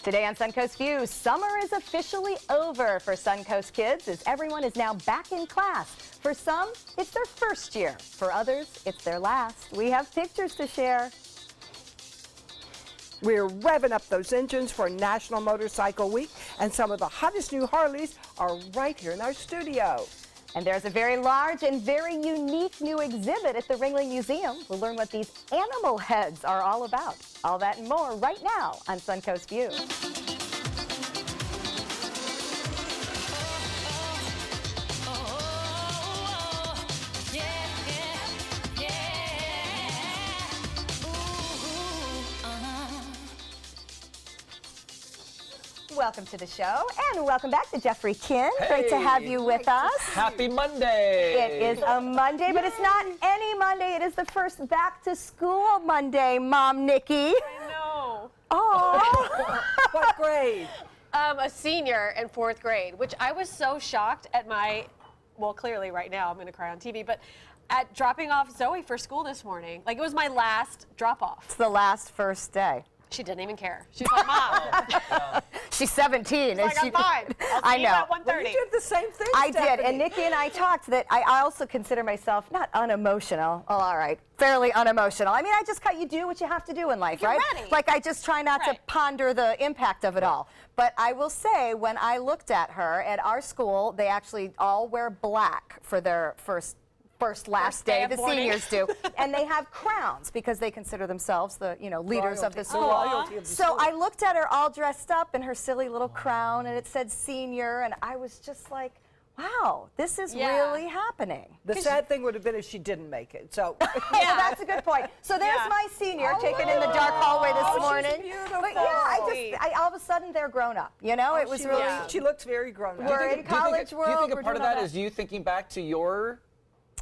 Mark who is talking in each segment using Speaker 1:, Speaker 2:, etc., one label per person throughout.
Speaker 1: Today on Suncoast View, summer is officially over for Suncoast kids as everyone is now back in class. For some, it's their first year. For others, it's their last. We have pictures to share.
Speaker 2: We're revving up those engines for National Motorcycle Week, and some of the hottest new Harleys are right here in our studio.
Speaker 1: And there's a very large and very unique new exhibit at the Ringling Museum. We'll learn what these animal heads are all about. All that and more right now on Suncoast View. Welcome to the show, and welcome back to Jeffrey Kinn.
Speaker 3: Hey.
Speaker 1: Great to have you with us.
Speaker 3: Happy Monday!
Speaker 1: It is a Monday, but it's not any Monday. It is the first back-to-school Monday, Mom Nikki.
Speaker 4: I know.
Speaker 1: Oh.
Speaker 2: What grade?
Speaker 4: A senior in 4th grade, which I was so shocked at my, well, clearly right now I'm going to cry on TV, but at dropping off Zoe for school this morning. Like, it was my last drop-off.
Speaker 1: It's the last first day.
Speaker 4: She didn't even care. She's like, Mom.
Speaker 1: She's 17.
Speaker 4: She's like, I'm fine.
Speaker 1: I
Speaker 4: See you
Speaker 1: know.
Speaker 4: at 1:30.
Speaker 2: Well, you did the same thing,
Speaker 1: I
Speaker 2: Stephanie.
Speaker 1: did, and Nikki and I talked that I also consider myself not unemotional. Oh, all right, fairly unemotional. I mean, you do what you have to do in life,
Speaker 4: You're
Speaker 1: right?
Speaker 4: ready.
Speaker 1: Like, I just try not to
Speaker 4: Right.
Speaker 1: ponder the impact of it all. But I will say, when I looked at her at our school, they actually all wear black for their last day,
Speaker 4: of
Speaker 1: the
Speaker 4: boarding.
Speaker 1: seniors do, and they have crowns because they consider themselves the leaders of the school.
Speaker 2: Royalty of the
Speaker 1: So
Speaker 2: school.
Speaker 1: I looked at her all dressed up in her silly little crown, and it said senior, and I was just like, wow, this is
Speaker 4: Yeah.
Speaker 1: really happening.
Speaker 2: The sad thing would have been if she didn't make it. So
Speaker 1: Yeah, that's a good point. So there's
Speaker 4: Yeah.
Speaker 1: my senior
Speaker 2: Oh,
Speaker 1: taken in the dark hallway this
Speaker 2: she's
Speaker 1: morning.
Speaker 2: beautiful.
Speaker 1: But yeah, all of a sudden they're grown up. You know, it was
Speaker 2: she,
Speaker 1: really.
Speaker 4: Yeah.
Speaker 2: she looks very grown up.
Speaker 1: We're in college
Speaker 3: do
Speaker 1: world.
Speaker 3: you think
Speaker 1: we're
Speaker 3: a part of
Speaker 1: doing all
Speaker 3: that is you thinking back to your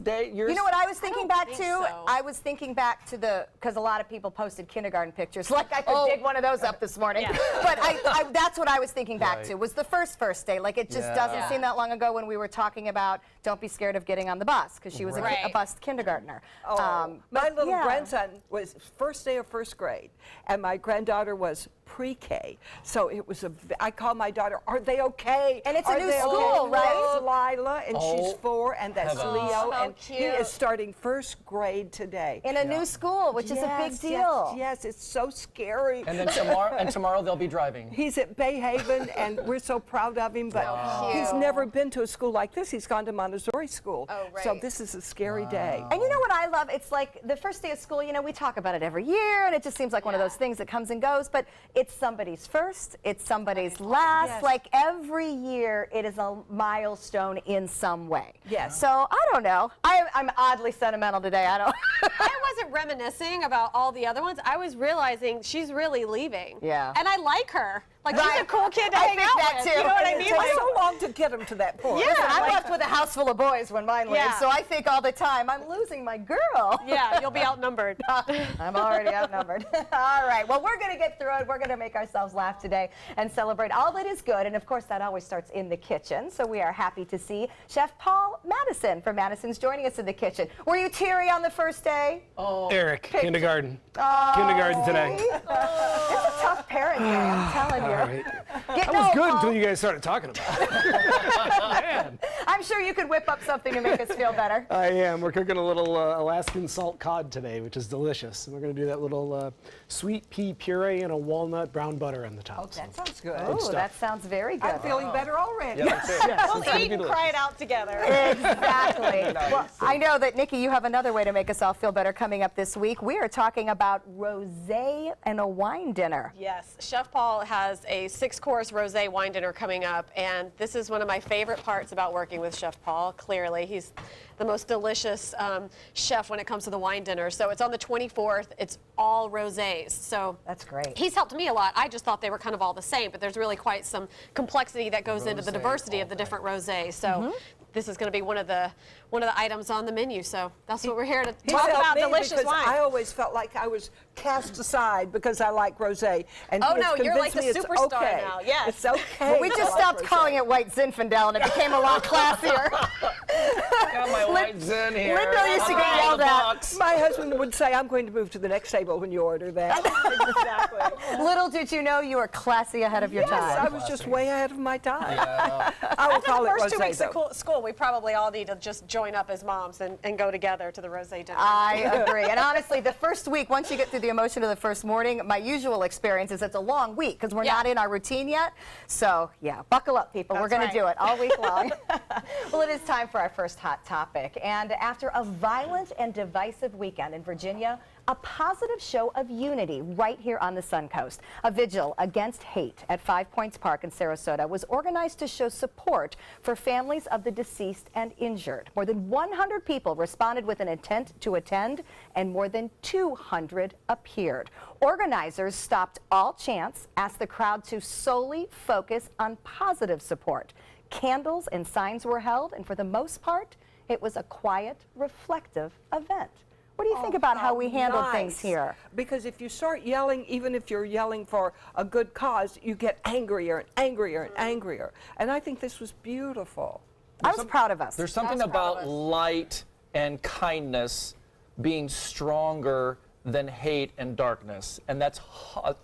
Speaker 3: day?
Speaker 1: You know what I was thinking back
Speaker 4: think
Speaker 1: to?
Speaker 4: so.
Speaker 1: I was thinking back to because a lot of people posted kindergarten pictures. Like I could dig one of those up this morning.
Speaker 4: Yeah.
Speaker 1: But that's what I was thinking back to, was the first day. Like, it just
Speaker 3: Yeah.
Speaker 1: doesn't
Speaker 4: Yeah.
Speaker 1: seem that long ago when we were talking about don't be scared of getting on the bus, because she was a
Speaker 4: Right.
Speaker 1: bus kindergartner.
Speaker 2: Oh, my
Speaker 1: but
Speaker 2: little
Speaker 1: yeah.
Speaker 2: grandson was first day of 1st grade, and my granddaughter was pre-K. So it was I called my daughter, are they okay?
Speaker 1: And it's a
Speaker 2: Are
Speaker 1: new
Speaker 2: they
Speaker 1: school,
Speaker 2: okay?
Speaker 1: right?
Speaker 2: That's Lila, and she's
Speaker 3: Oh,
Speaker 2: 4, and that's
Speaker 3: heavens.
Speaker 2: Leo,
Speaker 4: So
Speaker 2: and he
Speaker 4: cute.
Speaker 2: is starting 1st grade today.
Speaker 1: In a new school, which is a big
Speaker 2: Yes,
Speaker 1: deal.
Speaker 2: Yes, it's so scary.
Speaker 3: And then tomorrow they'll be driving.
Speaker 2: He's at Bay Haven, and we're so proud of him, but he's
Speaker 1: cute.
Speaker 2: never been to a school like this. He's gone to Montessori school.
Speaker 4: Oh,
Speaker 2: So
Speaker 4: right.
Speaker 2: this is a scary day.
Speaker 1: And you know what I love? It's like the first day of school, we talk about it every year, and it just seems like one of those things that comes and goes, but it's somebody's first, it's somebody's last.
Speaker 2: Yes.
Speaker 1: Like, every year, it is a milestone in some way.
Speaker 2: Yes.
Speaker 1: So, I don't know. I'm oddly sentimental today. I don't.
Speaker 4: I wasn't reminiscing about all the other ones. I was realizing she's really leaving.
Speaker 1: Yeah.
Speaker 4: And I like her. Like, she's
Speaker 1: Right.
Speaker 4: a cool kid to
Speaker 1: I
Speaker 4: hang
Speaker 1: think
Speaker 4: out
Speaker 1: that
Speaker 4: with.
Speaker 1: too.
Speaker 4: You know what I
Speaker 1: It
Speaker 4: mean?
Speaker 1: takes
Speaker 4: Like,
Speaker 2: so long to get him to that point.
Speaker 4: Yeah.
Speaker 1: Listen, I'm
Speaker 4: like-
Speaker 1: left with a house full of boys when mine leaves,
Speaker 4: Yeah.
Speaker 1: so I think all the time, I'm losing my girl.
Speaker 4: yeah, you'll be outnumbered.
Speaker 1: I'm already outnumbered. All right, well, we're going to get through it. We're going to make ourselves laugh today and celebrate all that is good. And, of course, that always starts in the kitchen. So we are happy to see Chef Paul Madison from Madison's joining us in the kitchen. Were you teary on the first day?
Speaker 5: Eric, kindergarten.
Speaker 1: Oh,
Speaker 5: Kindergarten today.
Speaker 1: It's a tough parent day, I'm telling you.
Speaker 5: All right.
Speaker 1: Get
Speaker 5: That was
Speaker 1: no,
Speaker 5: good
Speaker 1: Paul.
Speaker 5: until you guys started talking about it. Man.
Speaker 1: I'm sure you could whip up something to make us feel better.
Speaker 5: I am. We're cooking a little Alaskan salt cod today, which is delicious. And we're going to do that little sweet pea puree and a walnut brown butter on the top.
Speaker 2: That sounds good.
Speaker 1: Oh,
Speaker 5: stuff.
Speaker 1: that sounds very good.
Speaker 2: I'm feeling better already.
Speaker 3: Yeah, that's it.
Speaker 4: We'll eat and cry it out together.
Speaker 1: Exactly. Well, I know that, Nikki, you have another way to make us all feel better coming up this week. We are talking about rosé and a wine dinner.
Speaker 4: Yes, Chef Paul has a 6-course rosé wine dinner coming up, and this is one of my favorite parts about working with Chef Paul. Clearly, he's the most delicious chef when it comes to the wine dinner. So it's on the 24th. It's all rosés. So
Speaker 1: That's great.
Speaker 4: he's helped me a lot. I just thought they were kind of all the same, but there's really quite some complexity that goes into the diversity of the different rosés. So this is going to be one of the items on the menu. So that's what we're here to
Speaker 2: He's
Speaker 4: talk
Speaker 2: helped
Speaker 4: about.
Speaker 2: me
Speaker 4: Delicious
Speaker 2: because
Speaker 4: wine.
Speaker 2: I always felt like I was cast aside because I like rosé. And
Speaker 4: Oh,
Speaker 2: he has
Speaker 4: no, you're like
Speaker 2: convinced
Speaker 4: the
Speaker 2: me it's
Speaker 4: superstar
Speaker 2: okay.
Speaker 4: now, yes.
Speaker 2: It's okay.
Speaker 1: We
Speaker 2: to
Speaker 1: just
Speaker 2: like
Speaker 1: stopped
Speaker 2: rosé.
Speaker 1: calling it white Zinfandel, and it became a lot classier.
Speaker 3: got my whites in here.
Speaker 1: Linda used to
Speaker 3: I'm
Speaker 1: get
Speaker 3: out of
Speaker 1: yelled
Speaker 3: the
Speaker 1: at.
Speaker 3: box.
Speaker 2: My husband would say, I'm going to move to the next table when you order that.
Speaker 1: Exactly. Little did you know you were classy ahead of your
Speaker 2: Yes, I
Speaker 1: time.
Speaker 2: was just way ahead of my time.
Speaker 3: Yeah.
Speaker 2: I will
Speaker 4: After
Speaker 2: call
Speaker 4: the
Speaker 2: it
Speaker 4: first 2
Speaker 2: rosé,
Speaker 4: weeks
Speaker 2: though.
Speaker 4: of school, we probably all need to just join up as moms and go together to the rosé dinner.
Speaker 1: I agree. And honestly, the first week, once you get through the emotion of the first morning, my usual experience is it's a long week because we're not in our routine yet. So, yeah, buckle up, people. We're going to do it all week long. Well, it is time for our first hot topic. And after a violent and divisive weekend in Virginia, a positive show of unity right here on the Suncoast. A vigil against hate at 5 Points Park in Sarasota was organized to show support for families of the deceased and injured. More than 100 people responded with an intent to attend, and more than 200 appeared. Organizers stopped all chants, asked the crowd to solely focus on positive support. Candles and signs were held, and for the most part, it was a quiet, reflective event. What do you think about how we handled things here?
Speaker 2: Because if you start yelling, even if you're yelling for a good cause, you get angrier and angrier and angrier. And I think this was beautiful.
Speaker 1: I was proud of us.
Speaker 3: There's something about light and kindness being stronger than hate and darkness. And that's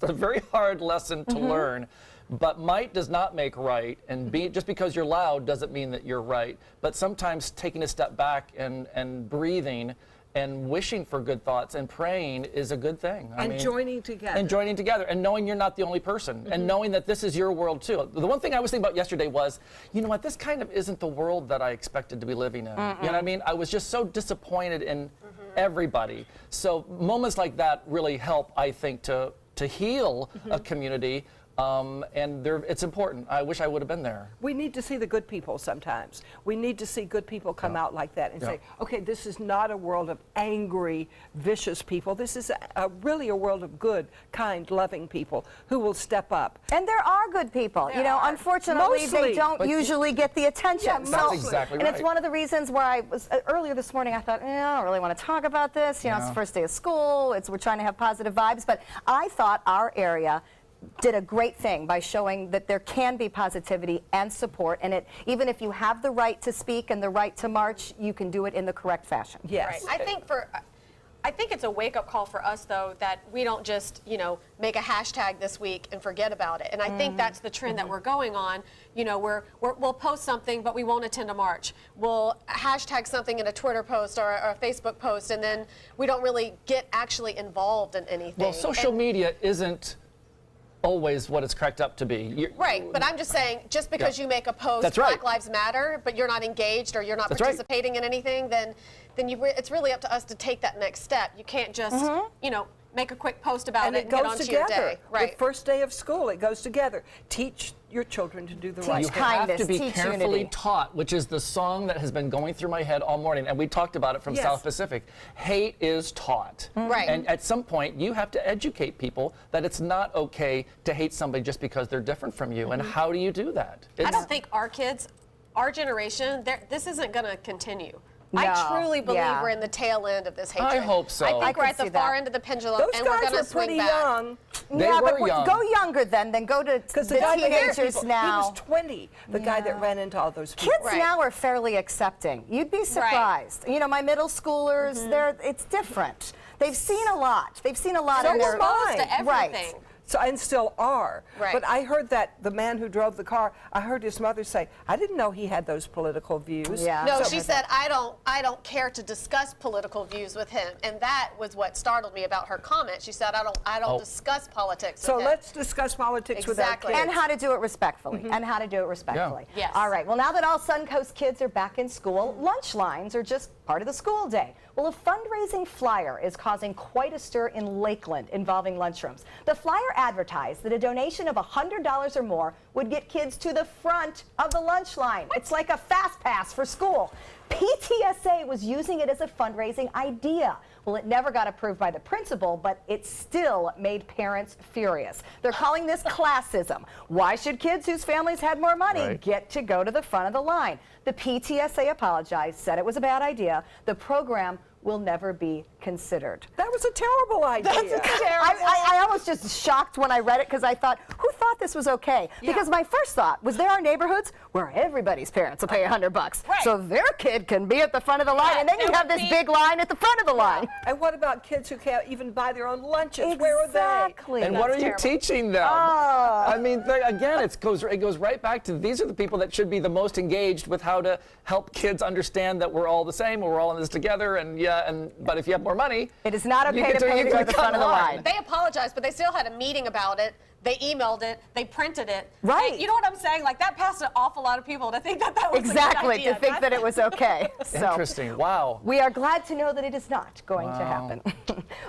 Speaker 3: a very hard lesson to learn. But might does not make right, and just because you're loud doesn't mean that you're right. But sometimes taking a step back and breathing and wishing for good thoughts and praying is a good thing. I mean,
Speaker 2: Joining together.
Speaker 3: and joining together and knowing you're not the only person and knowing that this is your world too. The one thing I was thinking about yesterday was, you know what, this kind of isn't the world that I expected to be living in. You know what I mean? I was just so disappointed in everybody. So moments like that really help, I think, to heal a community. And it's important. I wish I would have been there.
Speaker 2: We need to see the good people sometimes. We need to see good people come out like that and say, okay, this is not a world of angry, vicious people. This is really a world of good, kind, loving people who will step up.
Speaker 1: And there are good people. You know, unfortunately, they
Speaker 2: Mostly.
Speaker 1: don't usually get the attention.
Speaker 2: Yeah,
Speaker 3: That's exactly
Speaker 1: And
Speaker 3: right.
Speaker 1: it's one of the reasons where I was, earlier this morning, I thought, I don't really want to talk about this. You know, it's the first day of school. We're trying to have positive vibes. But I thought our area did a great thing by showing that there can be positivity and support, and even if you have the right to speak and the right to march, you can do it in the correct fashion.
Speaker 2: Yes.
Speaker 4: Right. I think it's a wake-up call for us, though, that we don't just, make a hashtag this week and forget about it. And I think that's the trend that we're going on. You know, we'll post something, but we won't attend a march. We'll hashtag something in a Twitter post or a Facebook post, and then we don't really get actually involved in anything.
Speaker 3: Well, social media isn't always what it's cracked up to be.
Speaker 4: Right, but I'm just saying, just because you make a post,
Speaker 3: That's right.
Speaker 4: Black Lives Matter, but you're not engaged or you're not
Speaker 3: That's right.
Speaker 4: participating in anything, then it's really up to us to take that next step. You can't just, make a quick post about
Speaker 2: And
Speaker 4: it
Speaker 2: it
Speaker 4: and get
Speaker 2: goes
Speaker 4: on to your
Speaker 2: together.
Speaker 4: day. Right.
Speaker 2: The first day of school, it goes together. Teach your children to do the right
Speaker 3: You
Speaker 2: thing.
Speaker 3: have
Speaker 1: kindness,
Speaker 3: to be
Speaker 1: teach
Speaker 3: carefully
Speaker 1: unity.
Speaker 3: taught, which is the song that has been going through my head all morning, and we talked about it from
Speaker 2: Yes.
Speaker 3: South Pacific. Hate is taught.
Speaker 4: Right.
Speaker 3: And at some point, you have to educate people that it's not okay to hate somebody just because they're different from you. And how do you do that?
Speaker 4: I don't think our kids, our generation, this isn't going to continue.
Speaker 1: No,
Speaker 4: I truly believe
Speaker 1: yeah.
Speaker 4: we're in the tail end of this hatred.
Speaker 3: I hope so.
Speaker 4: I
Speaker 3: I
Speaker 4: think we're
Speaker 1: could
Speaker 4: at the
Speaker 1: see
Speaker 4: far
Speaker 1: that.
Speaker 4: end of the pendulum,
Speaker 2: Those
Speaker 4: and we're
Speaker 2: guys
Speaker 4: going
Speaker 2: were
Speaker 4: to swing
Speaker 2: pretty
Speaker 4: back.
Speaker 2: young.
Speaker 3: They
Speaker 1: yeah,
Speaker 3: were
Speaker 1: but
Speaker 3: young.
Speaker 1: go younger then go to
Speaker 2: Because
Speaker 1: the
Speaker 2: the guy
Speaker 1: teenagers now.
Speaker 2: He was 20, the guy that ran into all those people.
Speaker 1: Kids
Speaker 4: Right.
Speaker 1: now are fairly accepting. You'd be surprised. You know, my middle schoolers, it's different. They've seen a lot. They've seen a lot
Speaker 2: So
Speaker 1: in their
Speaker 2: exposed
Speaker 4: to
Speaker 1: Right.
Speaker 4: everything.
Speaker 2: So, and still are.
Speaker 4: Right.
Speaker 2: But I heard that the man who drove the car, I heard his mother say, I didn't know he had those political views.
Speaker 1: Yeah.
Speaker 4: No,
Speaker 1: So-
Speaker 4: she said, I don't care to discuss political views with him. And that was what startled me about her comment. She said, I don't discuss politics
Speaker 2: So
Speaker 4: with him.
Speaker 2: let's discuss politics with our
Speaker 4: Exactly.
Speaker 2: kids.
Speaker 1: And how to do it respectfully. And how to do it respectfully.
Speaker 4: Yes.
Speaker 1: All right. Well, now that all Suncoast kids are back in school, lunch lines are just part of the school day. Well, a fundraising flyer is causing quite a stir in Lakeland involving lunchrooms. The flyer advertised that a donation of $100 or more would get kids to the front of the lunch line. It's like a fast pass for school. PTSA was using it as a fundraising idea. Well, it never got approved by the principal, but it still made parents furious. They're calling this classism. Why should kids whose families had more money get to go to the front of the line? The PTSA apologized, said it was a bad idea. The program will never be considered.
Speaker 2: That was a terrible idea.
Speaker 1: I almost just shocked when I read it because I thought, who thought this was okay? Because my first thought was there are neighborhoods where everybody's parents will pay $100,
Speaker 4: Right.
Speaker 1: so their kid can be at the front of the line, and then you have this big line at the front of the line.
Speaker 2: And what about kids who can't even buy their own lunches? Where are they?
Speaker 1: Exactly.
Speaker 3: And what are you teaching them? I mean, again, it goes right back to these are the people that should be the most engaged with how to help kids understand that we're all the same, we're all in this together, but if you have more money,
Speaker 1: It is not okay to
Speaker 3: can
Speaker 1: pay to go to the
Speaker 3: come
Speaker 1: front of the
Speaker 3: on.
Speaker 1: line.
Speaker 4: They apologized, but they still had a meeting about it. They emailed it. They printed it.
Speaker 1: Right.
Speaker 4: And you know what I'm saying? Like, that passed an awful lot of people to think that that was a
Speaker 1: Exactly,
Speaker 4: good idea.
Speaker 1: to think that it was okay. So,
Speaker 3: interesting. Wow.
Speaker 1: we are glad to know that it is not going to happen.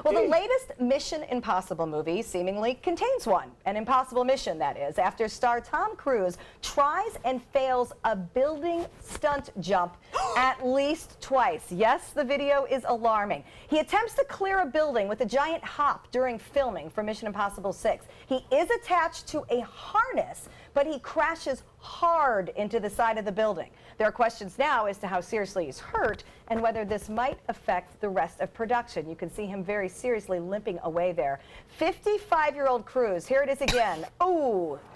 Speaker 1: Well, the latest Mission Impossible movie seemingly contains one. An impossible mission, that is, after star Tom Cruise tries and fails a building stunt jump at least twice. Yes, the video is alarming. He attempts to clear a building with a giant hop during filming for Mission Impossible 6. He is attached to a harness, but he crashes hard into the side of the building. There are questions now as to how seriously he's hurt and whether this might affect the rest of production. You can see him very seriously limping away there. 55-year-old Cruise, here it is again,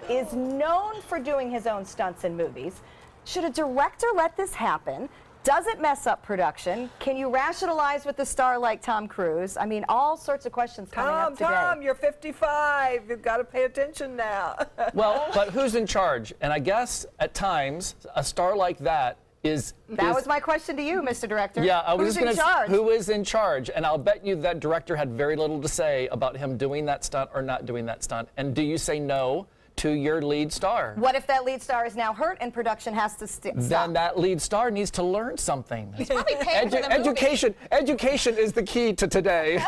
Speaker 1: is known for doing his own stunts in movies. Should a director let this happen? Does it mess up production? Can you rationalize with a star like Tom Cruise? I mean, all sorts of questions coming up today.
Speaker 2: Tom, you're 55. You've got to pay attention now.
Speaker 3: Well, but who's in charge? And I guess at times a star like that is.
Speaker 1: That was my question to you, Mr. Director.
Speaker 3: Yeah, I was
Speaker 1: Who's in charge?
Speaker 3: Who is in charge? And I'll bet you that director had very little to say about him doing that stunt or not doing that stunt. And do you say no to your lead star?
Speaker 1: What if that lead star is now hurt and production has to stop?
Speaker 3: Then that lead star needs to learn something.
Speaker 4: He's probably paying for the movie.
Speaker 3: Education is the key to today.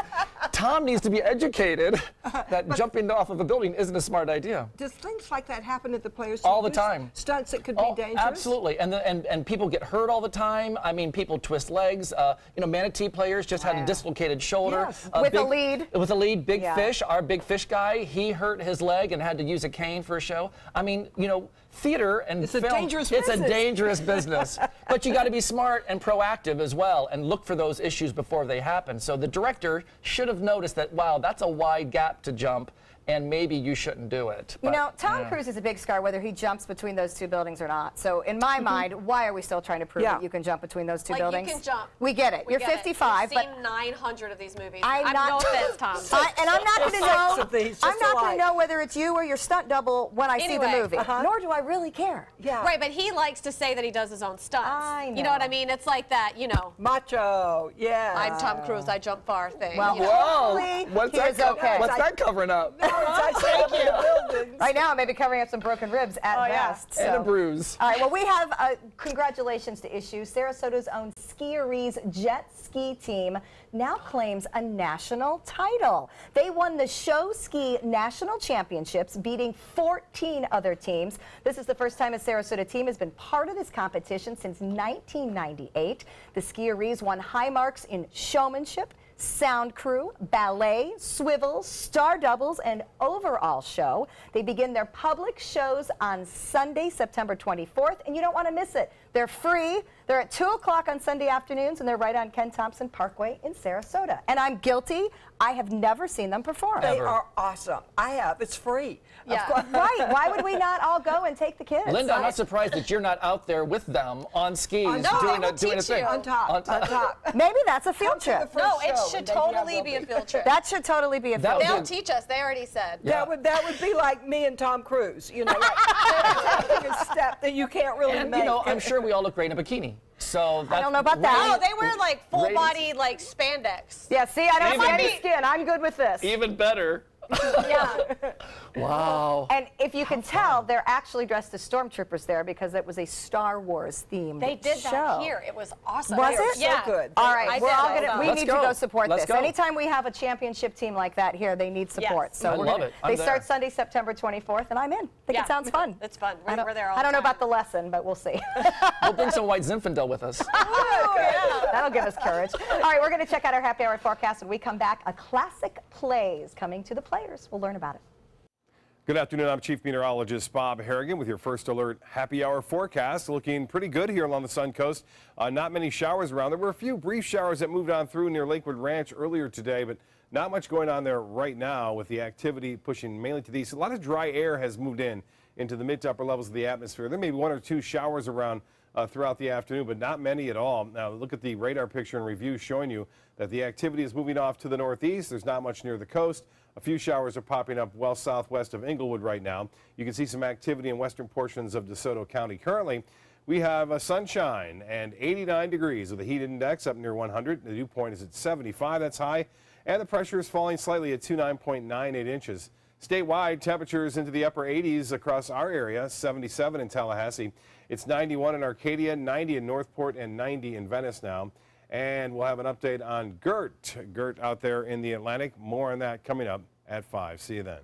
Speaker 3: Tom needs to be educated that jumping off of a building isn't a smart idea.
Speaker 2: Does things like that happen at the Players
Speaker 3: All the
Speaker 2: Theater?
Speaker 3: time.
Speaker 2: Stunts that could be dangerous?
Speaker 3: Absolutely, and people get hurt all the time. I mean, people twist legs. Manatee players just had a dislocated shoulder.
Speaker 2: Yes.
Speaker 1: With a lead.
Speaker 3: With a lead, Big
Speaker 1: Yeah.
Speaker 3: Fish, our Big Fish guy, he hurt his leg and had to use a cane for a show. I mean, theater and
Speaker 2: It's a
Speaker 3: film,
Speaker 2: dangerous
Speaker 3: it's
Speaker 2: business.
Speaker 3: a dangerous business. But you got to be smart and proactive as well and look for those issues before they happen. So the director should have noticed that, wow, that's a wide gap to jump, and maybe you shouldn't do it.
Speaker 1: Tom Cruise is a big star whether he jumps between those two buildings or not. So in my mind, why are we still trying to prove that you can jump between those two
Speaker 4: Like,
Speaker 1: buildings?
Speaker 4: you can jump.
Speaker 1: We get it.
Speaker 4: We
Speaker 1: You're
Speaker 4: get it.
Speaker 1: 55,
Speaker 4: We've
Speaker 1: but
Speaker 4: seen 900 of these movies.
Speaker 1: I'm
Speaker 4: I'm
Speaker 1: not-
Speaker 4: no offense, Tom.
Speaker 1: and I'm not going to know.
Speaker 2: of these,
Speaker 1: I'm
Speaker 2: just
Speaker 1: not going
Speaker 2: alike.
Speaker 1: to know whether it's you or your stunt double when I see the
Speaker 4: Anyway,
Speaker 1: movie. Nor do I really care.
Speaker 2: Yeah.
Speaker 4: Right, but he likes to say that he does his own stunts.
Speaker 1: I
Speaker 4: You know what I
Speaker 1: know.
Speaker 4: mean? It's like that,
Speaker 2: Macho, yeah.
Speaker 4: I'm Tom Cruise, I jump far thing.
Speaker 1: Well,
Speaker 4: you know?
Speaker 1: hopefully
Speaker 3: What's
Speaker 1: he
Speaker 3: that
Speaker 1: is okay.
Speaker 3: What's that covering up?
Speaker 1: Right now, I may be covering up some broken ribs at best.
Speaker 3: And a
Speaker 1: so.
Speaker 3: bruise.
Speaker 1: All right, well, we have congratulations to issue. Sarasota's own Skieri's jet ski team now claims a national title. They won the Show Ski National Championships, beating 14 other teams. This is the first time a Sarasota team has been part of this competition since 1998. The Skieri's won high marks in showmanship, sound crew, ballet, swivel, star doubles, and overall show. They begin their public shows on Sunday, September 24th, and you don't want to miss it. They're free. They're at 2 o'clock on Sunday afternoons, and they're right on Ken Thompson Parkway in Sarasota. And I'm guilty. I have never seen them perform.
Speaker 2: They are awesome. I have. It's free.
Speaker 4: Yeah.
Speaker 1: Right. Why would we not all go and take the kids?
Speaker 3: Linda, I'm not surprised that you're not out there with them on skis doing a thing.
Speaker 2: On top.
Speaker 1: Maybe that's a field trip.
Speaker 4: No, it should totally be a field trip.
Speaker 1: That should totally be a
Speaker 3: That
Speaker 1: field
Speaker 3: would
Speaker 1: trip.
Speaker 4: They'll teach us. They already said.
Speaker 3: Yeah.
Speaker 2: That would be like me and Tom Cruise, like they're taking a step that you can't really
Speaker 3: And,
Speaker 2: make.
Speaker 3: I'm sure we all look great in a bikini. So
Speaker 1: I don't know about that.
Speaker 4: No, they wear like full
Speaker 3: Ratings.
Speaker 4: body like spandex.
Speaker 1: Yeah, see, I don't see
Speaker 3: Maybe.
Speaker 1: any skin. I'm good with this.
Speaker 3: Even better.
Speaker 4: Yeah.
Speaker 3: Wow.
Speaker 1: And if you can tell, they're actually dressed as stormtroopers there because it was a Star Wars themed
Speaker 4: They did
Speaker 1: show.
Speaker 4: that here. It was awesome.
Speaker 1: Was
Speaker 4: They were
Speaker 1: it?
Speaker 4: Yeah.
Speaker 2: So good.
Speaker 1: All right,
Speaker 4: I
Speaker 1: we're
Speaker 4: did.
Speaker 1: all gonna. We
Speaker 3: Let's
Speaker 1: need
Speaker 3: go.
Speaker 1: to go support
Speaker 3: Let's
Speaker 1: this.
Speaker 3: go.
Speaker 1: Anytime we have a championship team like that here, they need support.
Speaker 4: Yes.
Speaker 1: So
Speaker 3: I
Speaker 1: we're
Speaker 3: love
Speaker 1: gonna,
Speaker 3: it. I'm
Speaker 1: They
Speaker 3: there.
Speaker 1: start Sunday, September 24th, and I'm in. I think
Speaker 4: Yeah.
Speaker 1: it sounds fun.
Speaker 4: It's fun.
Speaker 1: I don't,
Speaker 4: We're there all
Speaker 1: I don't
Speaker 4: the
Speaker 1: know
Speaker 4: time.
Speaker 1: about the lesson, but we'll see.
Speaker 3: We'll bring some white Zinfandel with us.
Speaker 1: That'll give us courage. All right, we're going to check out our happy hour forecast when we come back. A classic plays coming to the Players. We'll learn about it.
Speaker 6: Good afternoon. I'm Chief Meteorologist Bob Harrigan with your first alert happy hour forecast. Looking pretty good here along the Suncoast. Not many showers around. There were a few brief showers that moved on through near Lakewood Ranch earlier today, but not much going on there right now with the activity pushing mainly to the east. A lot of dry air has moved into the mid to upper levels of the atmosphere. There may be one or two showers around throughout the afternoon, but not many at all. Now look at the radar picture and review showing you that the activity is moving off to the northeast. There's not much near the coast. A few showers are popping up well southwest of Inglewood right now. You can see some activity in western portions of DeSoto County. Currently, we have sunshine and 89 degrees with a heat index up near 100. The dew point is at 75. That's high. And the pressure is falling slightly at 29.98 inches. Statewide, temperatures into the upper 80s across our area, 77 in Tallahassee. It's 91 in Arcadia, 90 in Northport, and 90 in Venice now. And we'll have an update on Gert out there in the Atlantic. More on that coming up at 5. See you then.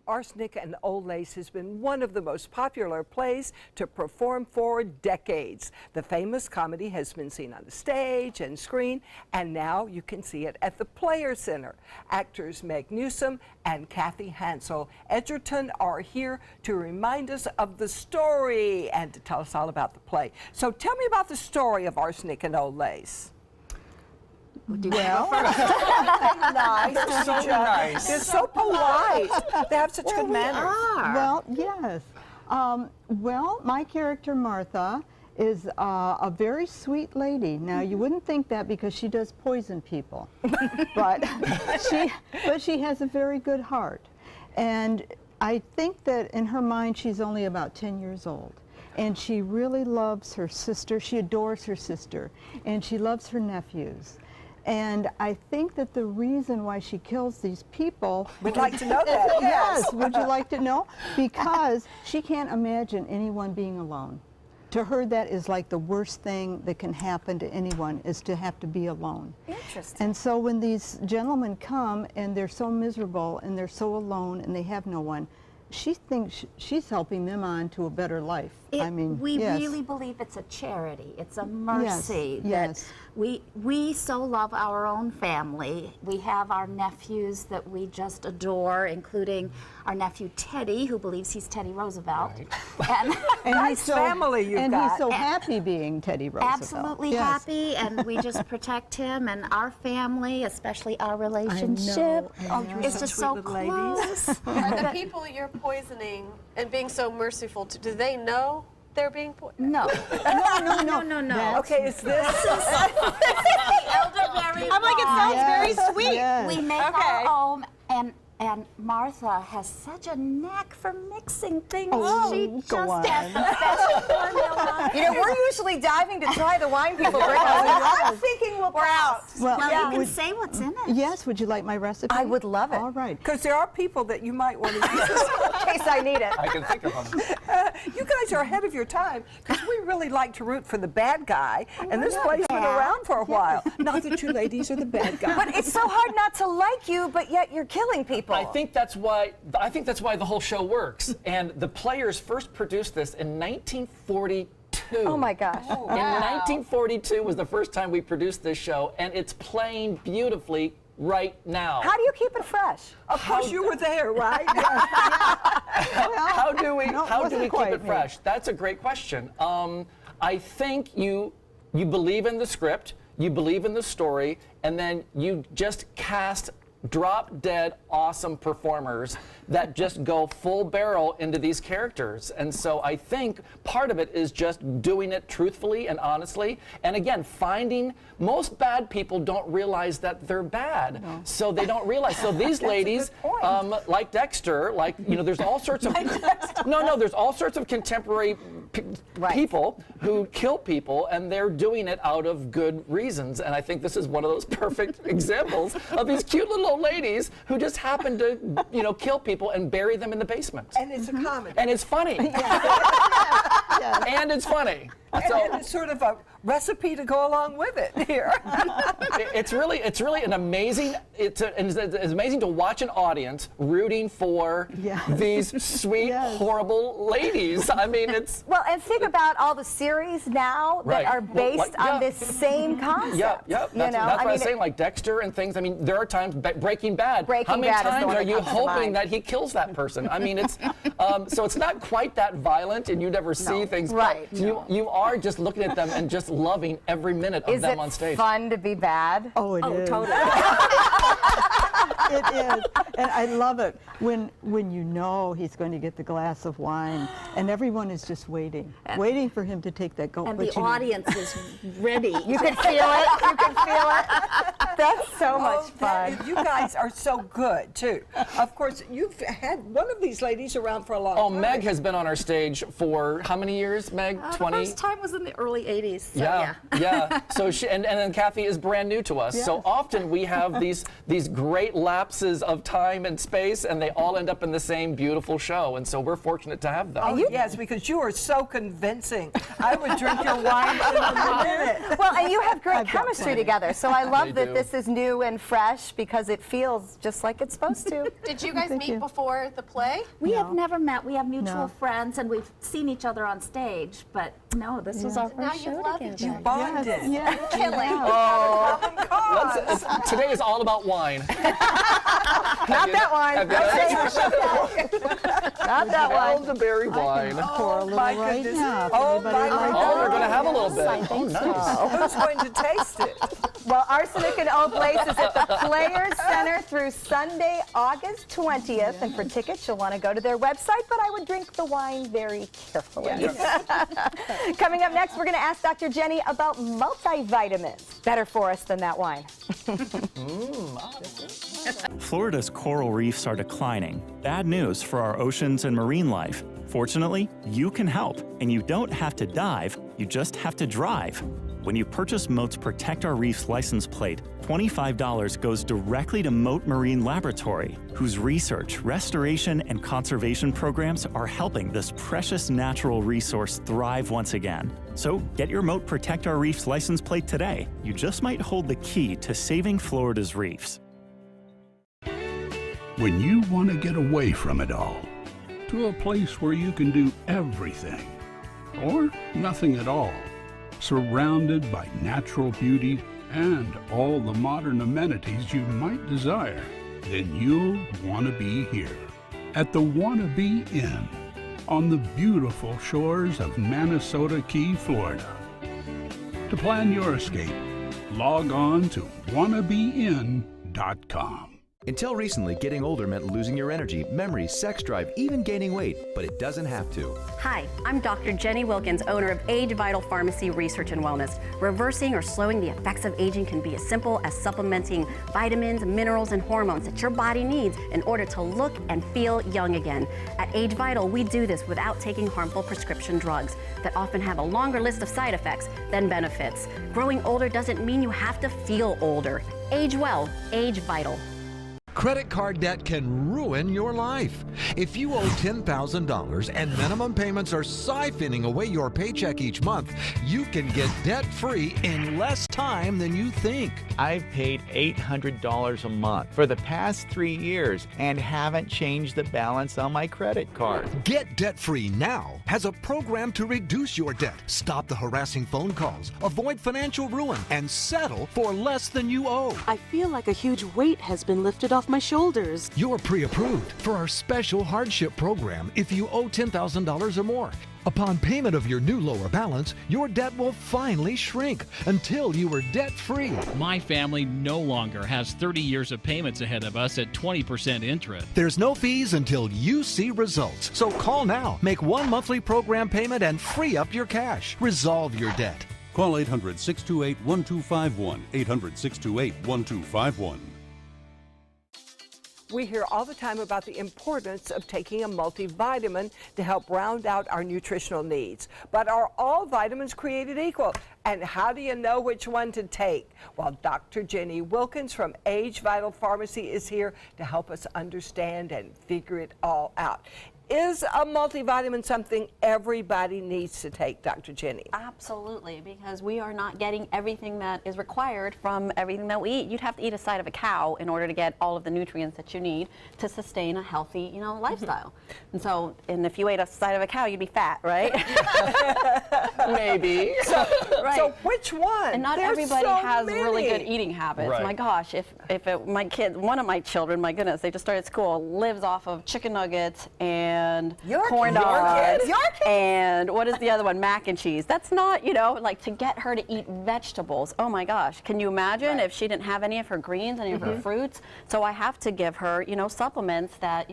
Speaker 2: Arsenic and Old Lace has been one of the most popular plays to perform for decades. The famous comedy has been seen on the stage and screen, and now you can see it at the Players Center. Actors Meg Newsom and Kathy Hansel Edgerton are here to remind us of the story and to tell us all about the play. So tell me about the story of Arsenic and Old Lace.
Speaker 1: Well,
Speaker 2: Nice. They're so nice. They're so polite. They have such good manners.
Speaker 7: Well, yes. Well, my character Martha is a very sweet lady. Now, you wouldn't think that because she does poison people, but she has a very good heart. And I think that in her mind, she's only about 10 years old. And she really loves her sister. She adores her sister. And she loves her nephews. And I think that the reason why she kills these people...
Speaker 2: We'd like to know that.
Speaker 7: Yes, would you like to know? Because she can't imagine anyone being alone. To her, that is like the worst thing that can happen to anyone, is to have to be alone.
Speaker 1: interesting.
Speaker 7: And so when these gentlemen come and they're so miserable and they're so alone and they have no one, she thinks she's helping them on to a better life. I mean,
Speaker 8: we
Speaker 7: yes.
Speaker 8: really believe it's a charity. It's a mercy
Speaker 7: Yes,
Speaker 8: that we so love our own family. We have our nephews that we just adore, including our nephew Teddy, who believes he's Teddy Roosevelt.
Speaker 7: And
Speaker 2: Nice family you've got.
Speaker 7: he's so happy being Teddy Roosevelt.
Speaker 8: Absolutely
Speaker 7: Yes.
Speaker 8: happy, and we just protect him and our family, especially our relationship.
Speaker 7: I know.
Speaker 8: It's just so
Speaker 2: little ladies.
Speaker 8: close.
Speaker 4: Are the people you're poisoning and being so merciful to, do they know they're being poisoned?
Speaker 8: No.
Speaker 7: That's-
Speaker 2: Okay, is this?
Speaker 8: Elderberry.
Speaker 4: I'm like, it sounds very
Speaker 7: Yes,
Speaker 4: sweet.
Speaker 7: yes.
Speaker 8: We make our own, and Martha has such a knack for mixing things.
Speaker 7: Oh,
Speaker 8: She
Speaker 7: go
Speaker 8: just
Speaker 7: on.
Speaker 8: has the best formula.
Speaker 1: You know, we're usually diving to try the wine people bring us. I'm thinking we're out.
Speaker 7: Well,
Speaker 8: Well, you can say what's in it.
Speaker 7: yes, would you like my recipe?
Speaker 1: I would love it.
Speaker 7: All right.
Speaker 2: Because there are people that you might want to use.
Speaker 1: In case I need it.
Speaker 3: I can think of them.
Speaker 2: You guys are ahead of your time because we really like to root for the bad guy, and this play's been around for a while. Not that you ladies are the bad guy.
Speaker 1: But it's so hard not to like you, but yet you're killing people.
Speaker 3: I think that's why the whole show works. And the Players first produced this in 1942.
Speaker 1: Oh my gosh.
Speaker 3: In 1942 was the first time we produced this show, and it's playing beautifully right now.
Speaker 1: How do you keep it fresh?
Speaker 2: Of course, you were there, right?
Speaker 3: How do we keep
Speaker 7: quite
Speaker 3: it
Speaker 7: me.
Speaker 3: fresh? That's a great question. I think you believe in the script, you believe in the story, and then you just cast drop-dead awesome performers that just go full barrel into these characters. And so I think part of it is just doing it truthfully and honestly. And again, most bad people don't realize that they're bad. So they don't realize. So these ladies, like Dexter, there's all sorts of, there's all sorts of contemporary people who kill people, and they're doing it out of good reasons. And I think this is one of those perfect examples of these cute little old ladies who just happen to, kill people and bury them in the basement.
Speaker 2: And it's a comedy.
Speaker 3: And it's funny. And it's funny.
Speaker 2: And it's sort of a recipe to go along with it here.
Speaker 3: It's really an amazing. It's amazing to watch an audience rooting for these sweet, horrible ladies. I mean, it's
Speaker 1: well, and think about all the series now that are based on this same concept.
Speaker 3: That's what I was saying, like Dexter and things. I mean, there are times Breaking Bad. How many times are you hoping that he kills that person? I mean, it's so it's not quite that violent, and you never see things.
Speaker 1: Right.
Speaker 3: But you are just looking at them and just loving every minute of them on stage.
Speaker 1: Is it fun to be bad?
Speaker 7: Oh, it is.
Speaker 8: Totally.
Speaker 7: It is, and I love it when you know he's going to get the glass of wine, and everyone is just waiting for him to take that gulp.
Speaker 8: And the audience is ready.
Speaker 1: You can feel it. You can feel it. That's so much fun.
Speaker 2: You guys are so good, too. Of course, you've had one of these ladies around for a long time.
Speaker 3: Oh, Meg has been on our stage for how many years, Meg? 20?
Speaker 8: The first time was in the early 80s. So
Speaker 3: yeah. So she and then Kathy is brand new to us.
Speaker 7: Yes.
Speaker 3: So often we have these great lapses of time and space, and they all end up in the same beautiful show. And so we're fortunate to have them.
Speaker 2: Oh, yes, because you are so convincing. I would drink your wine in a minute.
Speaker 1: Well, and you have great chemistry together, so I love that this is new and fresh because it feels just like it's supposed to.
Speaker 4: Did you guys meet before the play?
Speaker 8: We have never met. We have mutual friends, and we've seen each other on stage. But no, this was our
Speaker 4: Now
Speaker 8: first
Speaker 4: you
Speaker 8: show
Speaker 4: love
Speaker 8: together.
Speaker 4: each other.
Speaker 2: Bonded.
Speaker 3: Today is all about wine.
Speaker 1: Not that one. Not that one.
Speaker 3: Elderberry wine.
Speaker 7: Pour a little right now.
Speaker 2: Oh, my
Speaker 3: Oh, we're going to have a little bit. Oh, nice.
Speaker 2: Who's going to taste it?
Speaker 1: Well, Arsenic and Old Lace is at the Players Center through Sunday, August 20th. And for tickets, you'll want to go to their website, but I would drink the wine very carefully. Coming up next, we're going to ask Dr. Jenny about multivitamins. Better for us than that wine.
Speaker 9: Florida's coral reefs are declining. Bad news for our oceans and marine life. Fortunately, you can help, and you don't have to dive, you just have to drive. When you purchase Moat's Protect Our Reefs license plate, $25 goes directly to Moat Marine Laboratory, whose research, restoration, and conservation programs are helping this precious natural resource thrive once again. So get your Moat Protect Our Reefs license plate today. You just might hold the key to saving Florida's reefs.
Speaker 10: When you want to get away from it all, to a place where you can do everything, or nothing at all, surrounded by natural beauty and all the modern amenities you might desire, then you'll want to be here at the Wanna Be Inn on the beautiful shores of Manasota Key, Florida. To plan your escape, log on to wannabeinn.com.
Speaker 11: Until recently, getting older meant losing your energy, memory, sex drive, even gaining weight, but it doesn't have to.
Speaker 12: Hi, I'm Dr. Jenny Wilkins, owner of Age Vital Pharmacy Research and Wellness. Reversing or slowing the effects of aging can be as simple as supplementing vitamins, minerals, and hormones that your body needs in order to look and feel young again. At Age Vital, we do this without taking harmful prescription drugs that often have a longer list of side effects than benefits. Growing older doesn't mean you have to feel older. Age well, Age Vital.
Speaker 13: Credit card debt can ruin your life. If you owe $10,000 and minimum payments are siphoning away your paycheck each month, you can get debt-free in less time than you think.
Speaker 14: I've paid $800 a month for the past 3 years and haven't changed the balance on my credit card.
Speaker 13: Get debt-free now has a program to reduce your debt, stop the harassing phone calls, avoid financial ruin, and settle for less than you owe.
Speaker 15: I feel like a huge weight has been lifted off my shoulders.
Speaker 13: You're pre-approved for our special hardship program if you owe $10,000 or more. Upon payment of your new lower balance, your debt will finally shrink until you are debt-free.
Speaker 16: My family no longer has 30 years of payments ahead of us at 20% interest.
Speaker 13: There's no fees until you see results. So call now, make one monthly program payment, and free up your cash. Resolve your debt.
Speaker 17: Call 800-628-1251, 800-628-1251.
Speaker 2: We hear all the time about the importance of taking a multivitamin to help round out our nutritional needs. But are all vitamins created equal? And how do you know which one to take? Well, Dr. Jenny Wilkins from Age Vital Pharmacy is here to help us understand and figure it all out. Is a multivitamin something everybody needs to take, Dr. Jenny?
Speaker 12: Absolutely, because we are not getting everything that is required from everything that we eat. You'd have to eat a side of a cow in order to get all of the nutrients that you need to sustain a healthy, lifestyle. And so, if you ate a side of a cow, you'd be fat, right?
Speaker 3: Maybe.
Speaker 2: So which one?
Speaker 12: And not everybody has really good eating habits.
Speaker 3: Right.
Speaker 12: My gosh, my kids, one of my children, my goodness, they just started school, lives off of chicken nuggets and corn dogs. And what is the other one? Mac and cheese. That's not, like to get her to eat vegetables. Oh my gosh. Can you imagine if she didn't have any of her greens, any of her fruits? So I have to give her, supplements that,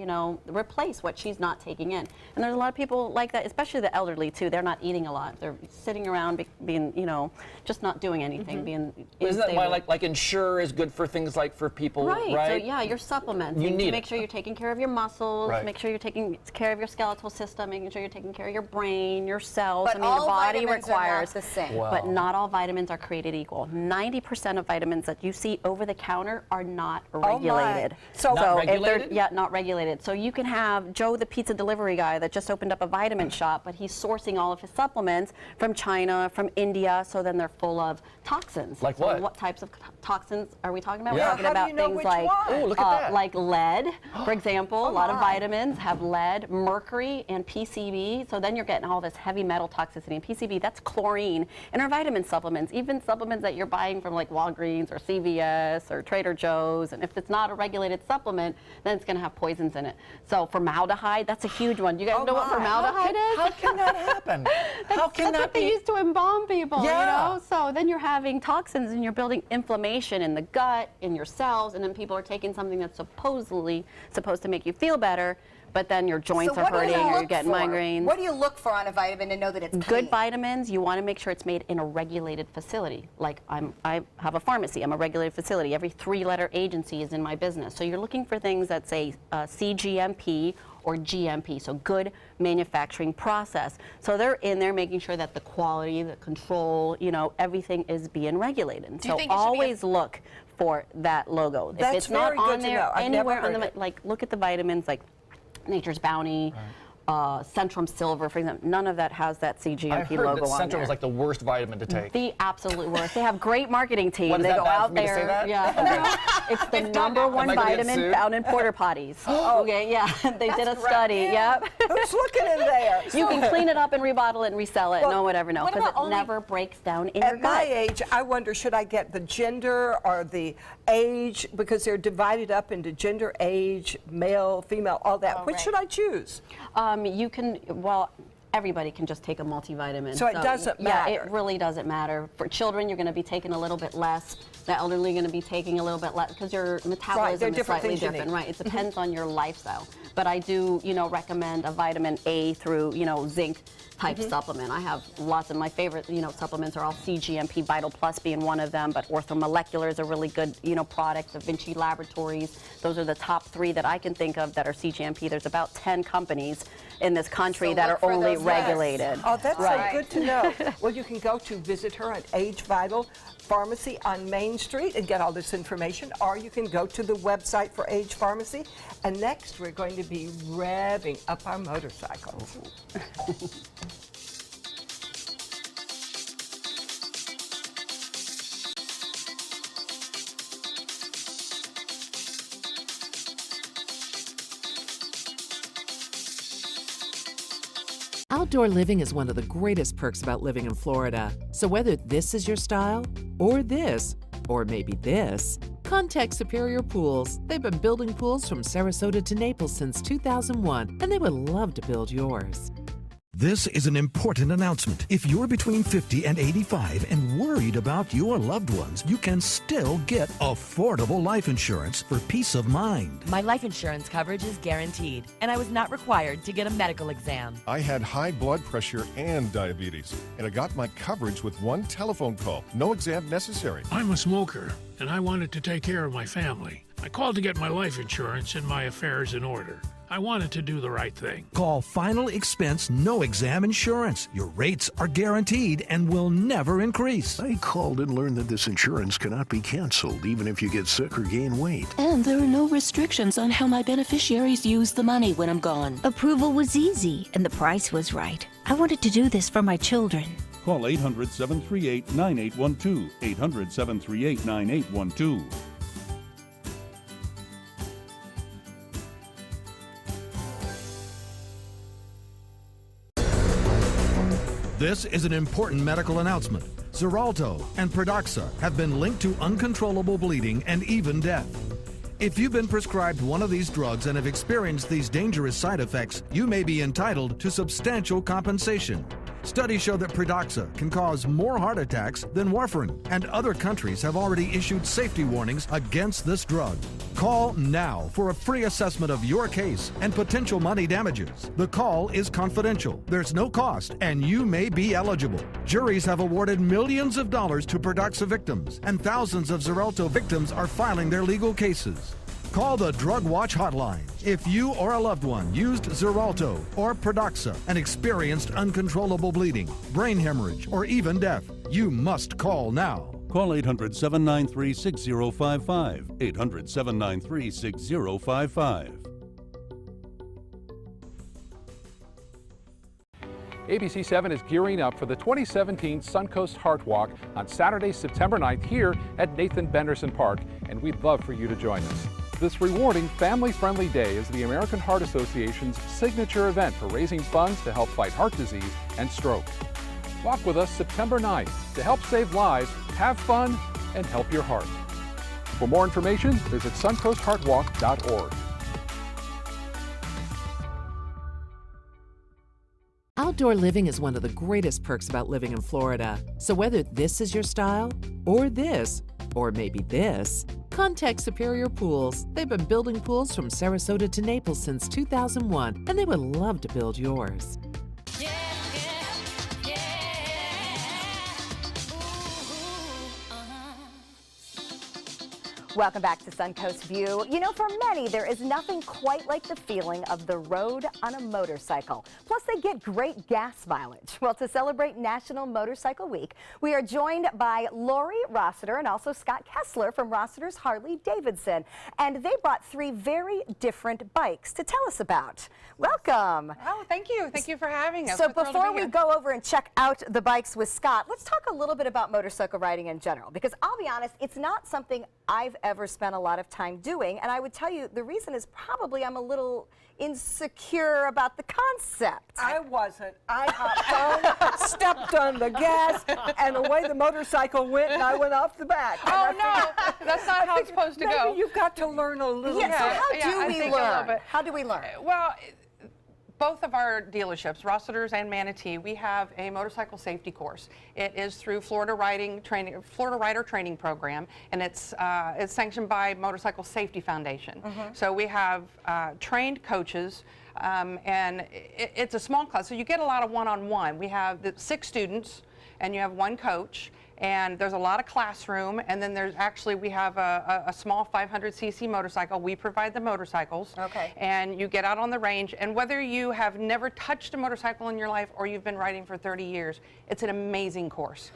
Speaker 12: replace what she's not taking in. And there's a lot of people like that, especially the elderly too. They're not eating a lot. They're sitting around being, just not doing anything, being
Speaker 3: Isn't that why like Ensure is good for things like for people, right?
Speaker 12: So yeah, your supplements.
Speaker 3: You need
Speaker 12: make sure you're taking care of your muscles, make sure you're taking care of your skeletal system, making sure you're taking care of your brain, your cells.
Speaker 1: But
Speaker 12: I mean, the body
Speaker 1: vitamins
Speaker 12: requires
Speaker 1: are not the same.
Speaker 3: Wow.
Speaker 12: But not all vitamins are created equal. 90% of vitamins that you see over the counter are not regulated.
Speaker 2: So
Speaker 3: Not
Speaker 12: if they're
Speaker 3: regulated?
Speaker 12: not regulated. So you can have Joe the pizza delivery guy that just opened up a vitamin shop, but he's sourcing all of his supplements from China, from India, so then they're full of toxins.
Speaker 3: Like
Speaker 12: so
Speaker 3: what?
Speaker 12: What types of toxins are we talking about?
Speaker 3: Yeah.
Speaker 12: We're talking
Speaker 2: How do
Speaker 12: about
Speaker 2: you know
Speaker 12: things
Speaker 2: which
Speaker 12: like
Speaker 2: one?
Speaker 3: Ooh, look at that.
Speaker 12: like lead, for example. A lot of vitamins have lead, mercury, and PCB. So then you're getting all this heavy metal toxicity. And PCB, that's chlorine in our vitamin supplements, even supplements that you're buying from like Walgreens or CVS or Trader Joe's. And if it's not a regulated supplement, then it's going to have poisons in it. So formaldehyde, that's a huge one. Do you guys know what formaldehyde is?
Speaker 3: How can that happen? How can
Speaker 12: That's
Speaker 3: that
Speaker 12: what they
Speaker 3: be?
Speaker 12: used to embalm people,
Speaker 3: Yeah.
Speaker 12: So then you're having toxins and you're building inflammation in the gut, in your cells, and then people are taking something that's supposedly supposed to make you feel better, but then your joints are hurting or you're getting migraines.
Speaker 1: What do you look for on a vitamin to know that it's clean?
Speaker 12: Good vitamins, you want to make sure it's made in a regulated facility. Like I have a pharmacy, I'm a regulated facility. Every 3-letter agency is in my business. So you're looking for things that say CGMP or GMP, so good manufacturing process. So they're in there making sure that the quality, the control, everything is being regulated.
Speaker 4: Do you
Speaker 12: So
Speaker 4: think it should be
Speaker 12: always look for that logo. If
Speaker 2: That's
Speaker 12: it's not
Speaker 2: very
Speaker 12: on
Speaker 2: good to
Speaker 12: there
Speaker 2: know. I've never
Speaker 12: anywhere on
Speaker 2: heard
Speaker 12: the
Speaker 2: it.
Speaker 12: like look at the vitamins like Nature's Bounty, Centrum Silver, for example. None of that has that
Speaker 3: I
Speaker 12: CGMP
Speaker 3: heard
Speaker 12: logo
Speaker 3: that
Speaker 12: on
Speaker 3: Centrum
Speaker 12: there.
Speaker 3: was like the worst vitamin to take.
Speaker 12: The absolute worst. They have great marketing team.
Speaker 3: What, is
Speaker 12: they
Speaker 3: that
Speaker 12: go
Speaker 3: bad
Speaker 12: out
Speaker 3: for me to
Speaker 12: there.
Speaker 3: say that?
Speaker 12: Yeah. It's the number one
Speaker 3: Am I gonna get
Speaker 12: vitamin
Speaker 3: sued?
Speaker 12: found in porta potties. Okay, yeah. They did a study. Yep.
Speaker 2: Who's looking in there?
Speaker 12: You can clean it up and rebottle it and resell it.
Speaker 2: Well,
Speaker 12: No, whatever. No,
Speaker 1: what
Speaker 12: because
Speaker 1: about
Speaker 12: it
Speaker 1: only-
Speaker 12: never breaks down in your
Speaker 2: At my
Speaker 12: gut.
Speaker 2: age, I wonder, should I get the gender or the age? Because they're divided up into gender, age, male, female, all that. Which should I choose?
Speaker 12: You can, well, everybody can just take a multivitamin.
Speaker 2: So it doesn't matter.
Speaker 12: Yeah, it really doesn't matter. For children, you're going to be taking a little bit less. The elderly are going to be taking a little bit less because your metabolism is
Speaker 2: different
Speaker 12: slightly
Speaker 2: things you
Speaker 12: different.
Speaker 2: need.
Speaker 12: Right. It depends on your lifestyle. But I do, recommend a vitamin A through, zinc type supplement. I have lots of my favorite, supplements are all CGMP, Vital Plus being one of them, but Orthomolecular is a really good, product. Da Vinci Laboratories, those are the top 3 that I can think of that are CGMP. There's about 10 companies in this country
Speaker 1: So
Speaker 12: that
Speaker 1: look
Speaker 12: are
Speaker 1: for
Speaker 12: only
Speaker 1: those
Speaker 12: regulated.
Speaker 2: Oh, that's
Speaker 12: Right.
Speaker 2: so good to know. Well, you can go to visit her at Age Vital Pharmacy on Main Street and get all this information, or you can go to the website for Age Pharmacy. And next, we're going to be revving up our motorcycles.
Speaker 17: Outdoor living is one of the greatest perks about living in Florida. So whether this is your style, or this, or maybe this, contact Superior Pools. They've been building pools from Sarasota to Naples since 2001, and they would love to build yours.
Speaker 13: This is an important announcement. If you're between 50 and 85 and worried about your loved ones, you can still get affordable life insurance for peace of mind.
Speaker 18: My life insurance coverage is guaranteed, and I was not required to get a medical exam.
Speaker 19: I had high blood pressure and diabetes, and I got my coverage with one telephone call. No exam necessary.
Speaker 10: I'm a smoker, and I wanted to take care of my family. I called to get my life insurance and my affairs in order. I wanted to do the right thing.
Speaker 13: Call Final Expense No Exam Insurance. Your rates are guaranteed and will never increase.
Speaker 20: I called and learned that this insurance cannot be canceled even if you get sick or gain weight.
Speaker 15: And there are no restrictions on how my beneficiaries use the money when I'm gone.
Speaker 21: Approval was easy, and the price was right. I wanted to do this for my children.
Speaker 22: Call 800-738-9812. 800-738-9812.
Speaker 13: This is an important medical announcement. Xarelto and Pradaxa have been linked to uncontrollable bleeding and even death. If you've been prescribed one of these drugs and have experienced these dangerous side effects, you may be entitled to substantial compensation. Studies show that Pradaxa can cause more heart attacks than warfarin, and other countries have already issued safety warnings against this drug. Call now for a free assessment of your case and potential money damages. The call is confidential. There's no cost, and you may be eligible. Juries have awarded millions of dollars to Pradaxa victims, and thousands of Xarelto victims are filing their legal cases. Call the Drug Watch hotline. If you or a loved one used Xarelto or Pradaxa and experienced uncontrollable bleeding, brain hemorrhage, or even death, you must call now.
Speaker 22: Call 800-793-6055. 800-793-6055.
Speaker 23: ABC 7 is gearing up for the 2017 Suncoast Heart Walk on Saturday, September 9th here at Nathan Benderson Park, and we'd love for you to join us. This rewarding, family-friendly day is the American Heart Association's signature event for raising funds to help fight heart disease and stroke. Walk with us September 9th to help save lives, have fun, and help your heart. For more information, visit suncoastheartwalk.org.
Speaker 17: Outdoor living is one of the greatest perks about living in Florida. So whether this is your style, or this, or maybe this, contact Superior Pools. They've been building pools from Sarasota to Naples since 2001, and they would love to build yours.
Speaker 1: Welcome back to Suncoast View. You know, for many, there is nothing quite like the feeling of the road on a motorcycle. Plus, they get great gas mileage. Well, to celebrate National Motorcycle Week, we are joined by Lori Rossiter and also Scott Kessler from Rossiter's Harley-Davidson. And they brought 3 very different bikes to tell us about. Welcome.
Speaker 24: Oh, thank you. Thank you for having us.
Speaker 1: So before we go over and check out the bikes with Scott, let's talk a little bit about motorcycle riding in general, because I'll be honest, it's not something I've ever spent a lot of time doing, and I would tell you the reason is probably I'm a little insecure about the concept.
Speaker 2: I wasn't. I hopped on, stepped on the gas, and away the motorcycle went, and I went off the back.
Speaker 24: Oh, no, that's not how it's supposed to go.
Speaker 2: Maybe you've got to learn a little bit.
Speaker 1: So how do we learn? How do we learn?
Speaker 24: Well, both of our dealerships, Rossiter's and Manatee, we have a motorcycle safety course. It is through Florida Rider Training Program, and it's sanctioned by Motorcycle Safety Foundation. So we have trained coaches, and it's a small class, so you get a lot of one-on-one. We have 6 students, and you have 1 coach. And there's a lot of classroom, and then we have a small 500cc motorcycle. We provide the motorcycles. Okay. And you get out on the range, and whether you have never touched a motorcycle in your life or you've been riding for 30 years, it's an amazing course.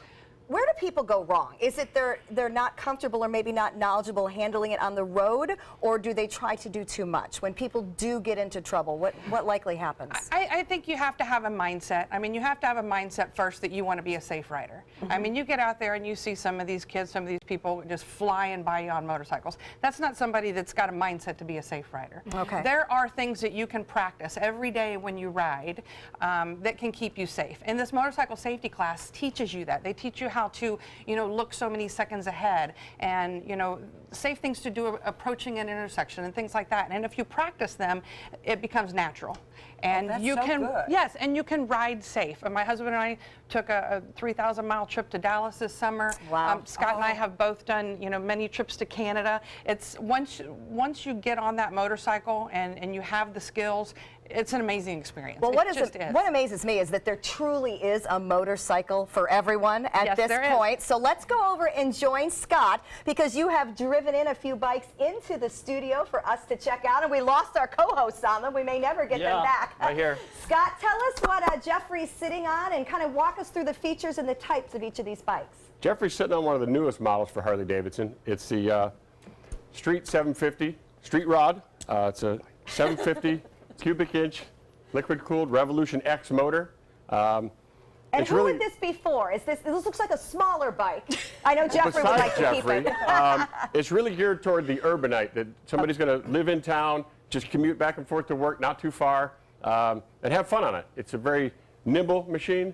Speaker 1: Where do people go wrong? Is it they're not comfortable or maybe not knowledgeable handling it on the road, or do they try to do too much? When people do get into trouble, what likely happens?
Speaker 24: I think you have to have a mindset. I mean, you have to have a mindset first that you want to be a safe rider. I mean, you get out there and you see some of these kids, some of these people just flying by you on motorcycles. That's not somebody that's got a mindset to be a safe rider. Okay. There are things that you can practice every day when you ride that can keep you safe. And this motorcycle safety class teaches you that. They teach you how to, look so many seconds ahead, and, safe things to do approaching an intersection and things like that. And if you practice them, it becomes natural. And
Speaker 2: that's
Speaker 24: you
Speaker 2: so
Speaker 24: can,
Speaker 2: good.
Speaker 24: yes, and you can ride safe. And my husband and I took a 3,000-mile trip to Dallas this summer.
Speaker 1: Wow.
Speaker 24: Scott and I have both done, many trips to Canada. It's once you get on that motorcycle and you have the skills, it's an amazing experience.
Speaker 1: Well,
Speaker 24: It
Speaker 1: what amazes me is that there truly is a motorcycle for everyone at
Speaker 24: Yes,
Speaker 1: this
Speaker 24: there is.
Speaker 1: point. So let's go over and join Scott, because you have driven in a few bikes into the studio for us to check out, and we lost our co-hosts on them. We may never get them back.
Speaker 3: Right here.
Speaker 1: Scott, tell us what Jeffrey's sitting on and kind of walk us through the features and the types of each of these bikes.
Speaker 5: Jeffrey's sitting on one of the newest models for Harley-Davidson. It's the Street 750 Street Rod. It's a 750 cubic inch liquid-cooled Revolution X motor.
Speaker 1: And who would this be for? This looks like a smaller bike. I know Jeffrey would like to keep it.
Speaker 5: It's really geared toward the urbanite, that somebody's going to live in town, just commute back and forth to work, not too far, and have fun on it. It's a very nimble machine.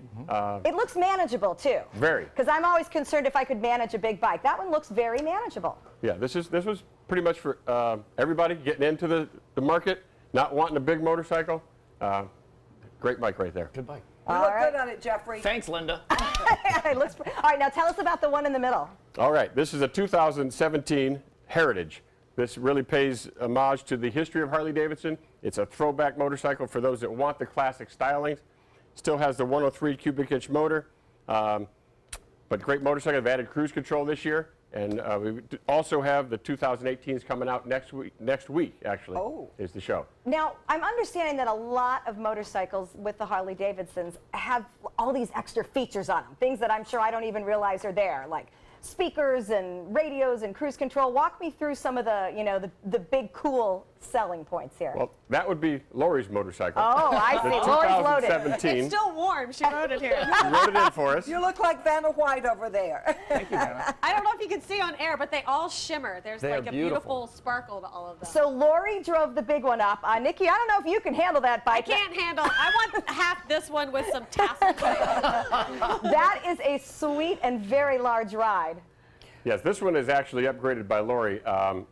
Speaker 1: It looks manageable too.
Speaker 5: Very.
Speaker 1: Because I'm always concerned if I could manage a big bike. That one looks very manageable.
Speaker 5: Yeah, this was pretty much for everybody getting into the market, not wanting a big motorcycle. Great bike right there.
Speaker 3: Good bike.
Speaker 2: You look good on it, Jeffrey.
Speaker 3: Thanks, Linda.
Speaker 1: It looks, all right, now tell us about the one in the middle.
Speaker 5: All right, this is a 2017 Heritage. This really pays homage to the history of Harley-Davidson. It's a throwback motorcycle for those that want the classic styling. Still has the 103 cubic inch motor, but great motorcycle. They've added cruise control this year, and we also have the 2018s coming out next week actually, is the show.
Speaker 1: Now, I'm understanding that a lot of motorcycles with the Harley-Davidsons have all these extra features on them, things that I'm sure I don't even realize are there, like speakers and radios and cruise control. Walk me through some of the, the big cool selling points here.
Speaker 5: Well, that would be Lori's motorcycle.
Speaker 1: Oh, I see.
Speaker 5: The
Speaker 1: Lori's loaded.
Speaker 5: 2017.
Speaker 4: It's still warm. She wrote it here.
Speaker 5: She wrote it in for us.
Speaker 2: You look like Vanna White over there.
Speaker 5: Thank you, Vanna.
Speaker 4: I don't know if you can see on air, but they all shimmer. There's
Speaker 5: They are
Speaker 4: like a
Speaker 5: beautiful.
Speaker 4: beautiful sparkle to all of them.
Speaker 1: So Lori drove the big one up. Nikki, I don't know if you can handle that bike.
Speaker 4: I can't handle. I want half this one with some tassels.
Speaker 1: That is a sweet and very large ride.
Speaker 5: Yes, this one is actually upgraded by Lori.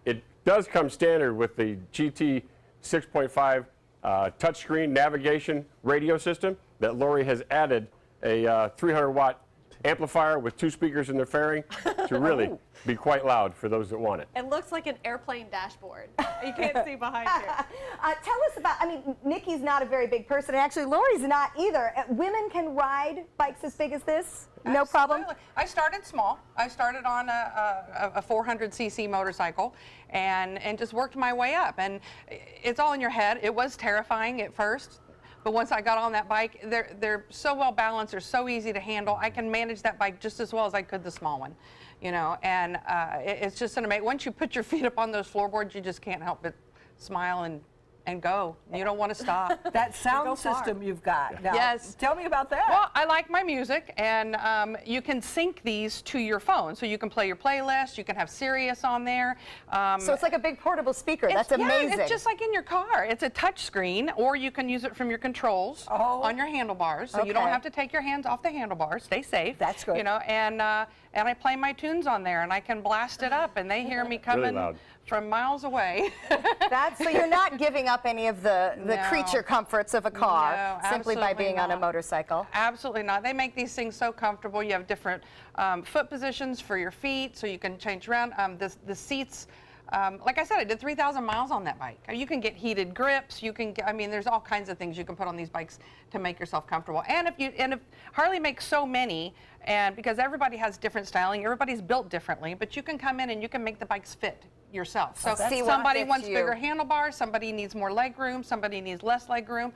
Speaker 5: It does come standard with the GT 6.5 touchscreen navigation radio system that Lori has added a 300-watt amplifier with 2 speakers in the fairing to really be quite loud for those that want it.
Speaker 4: It looks like an airplane dashboard. You can't see behind you.
Speaker 1: Tell us about, Nikki's not a very big person, and actually Lori's not either. Women can ride bikes as big as this? No problem?
Speaker 24: I started small. I started on a 400cc motorcycle and just worked my way up. And it's all in your head. It was terrifying at first. But once I got on that bike, they're so well balanced, they're so easy to handle. I can manage that bike just as well as I could the small one, and it's just an amazing, once you put your feet up on those floorboards, you just can't help but smile and go. You don't want to stop.
Speaker 2: That sound system you've got. Now,
Speaker 24: yes.
Speaker 2: Tell me about that.
Speaker 24: Well, I like my music, and you can sync these to your phone. So you can play your playlist, you can have Sirius on there.
Speaker 1: So it's like a big portable speaker. That's amazing.
Speaker 24: Yeah, it's just like in your car. It's a touch screen, or you can use it from your controls on your handlebars. So you don't have to take your hands off the handlebars. Stay safe.
Speaker 2: That's good.
Speaker 24: And I play my tunes on there, and I can blast it up, and they hear me coming from miles away.
Speaker 1: So you're not giving up any of the creature comforts of a car simply by being on a motorcycle?
Speaker 24: Absolutely not. They make these things so comfortable. You have different foot positions for your feet, so you can change around. The seats, like I said, I did 3,000 miles on that bike. You can get heated grips. You can get, there's all kinds of things you can put on these bikes to make yourself comfortable. And if Harley makes so many, and because everybody has different styling, everybody's built differently, but you can come in and you can make the bikes fit yourself. So somebody wants bigger handlebars, somebody needs more leg room, somebody needs less leg room,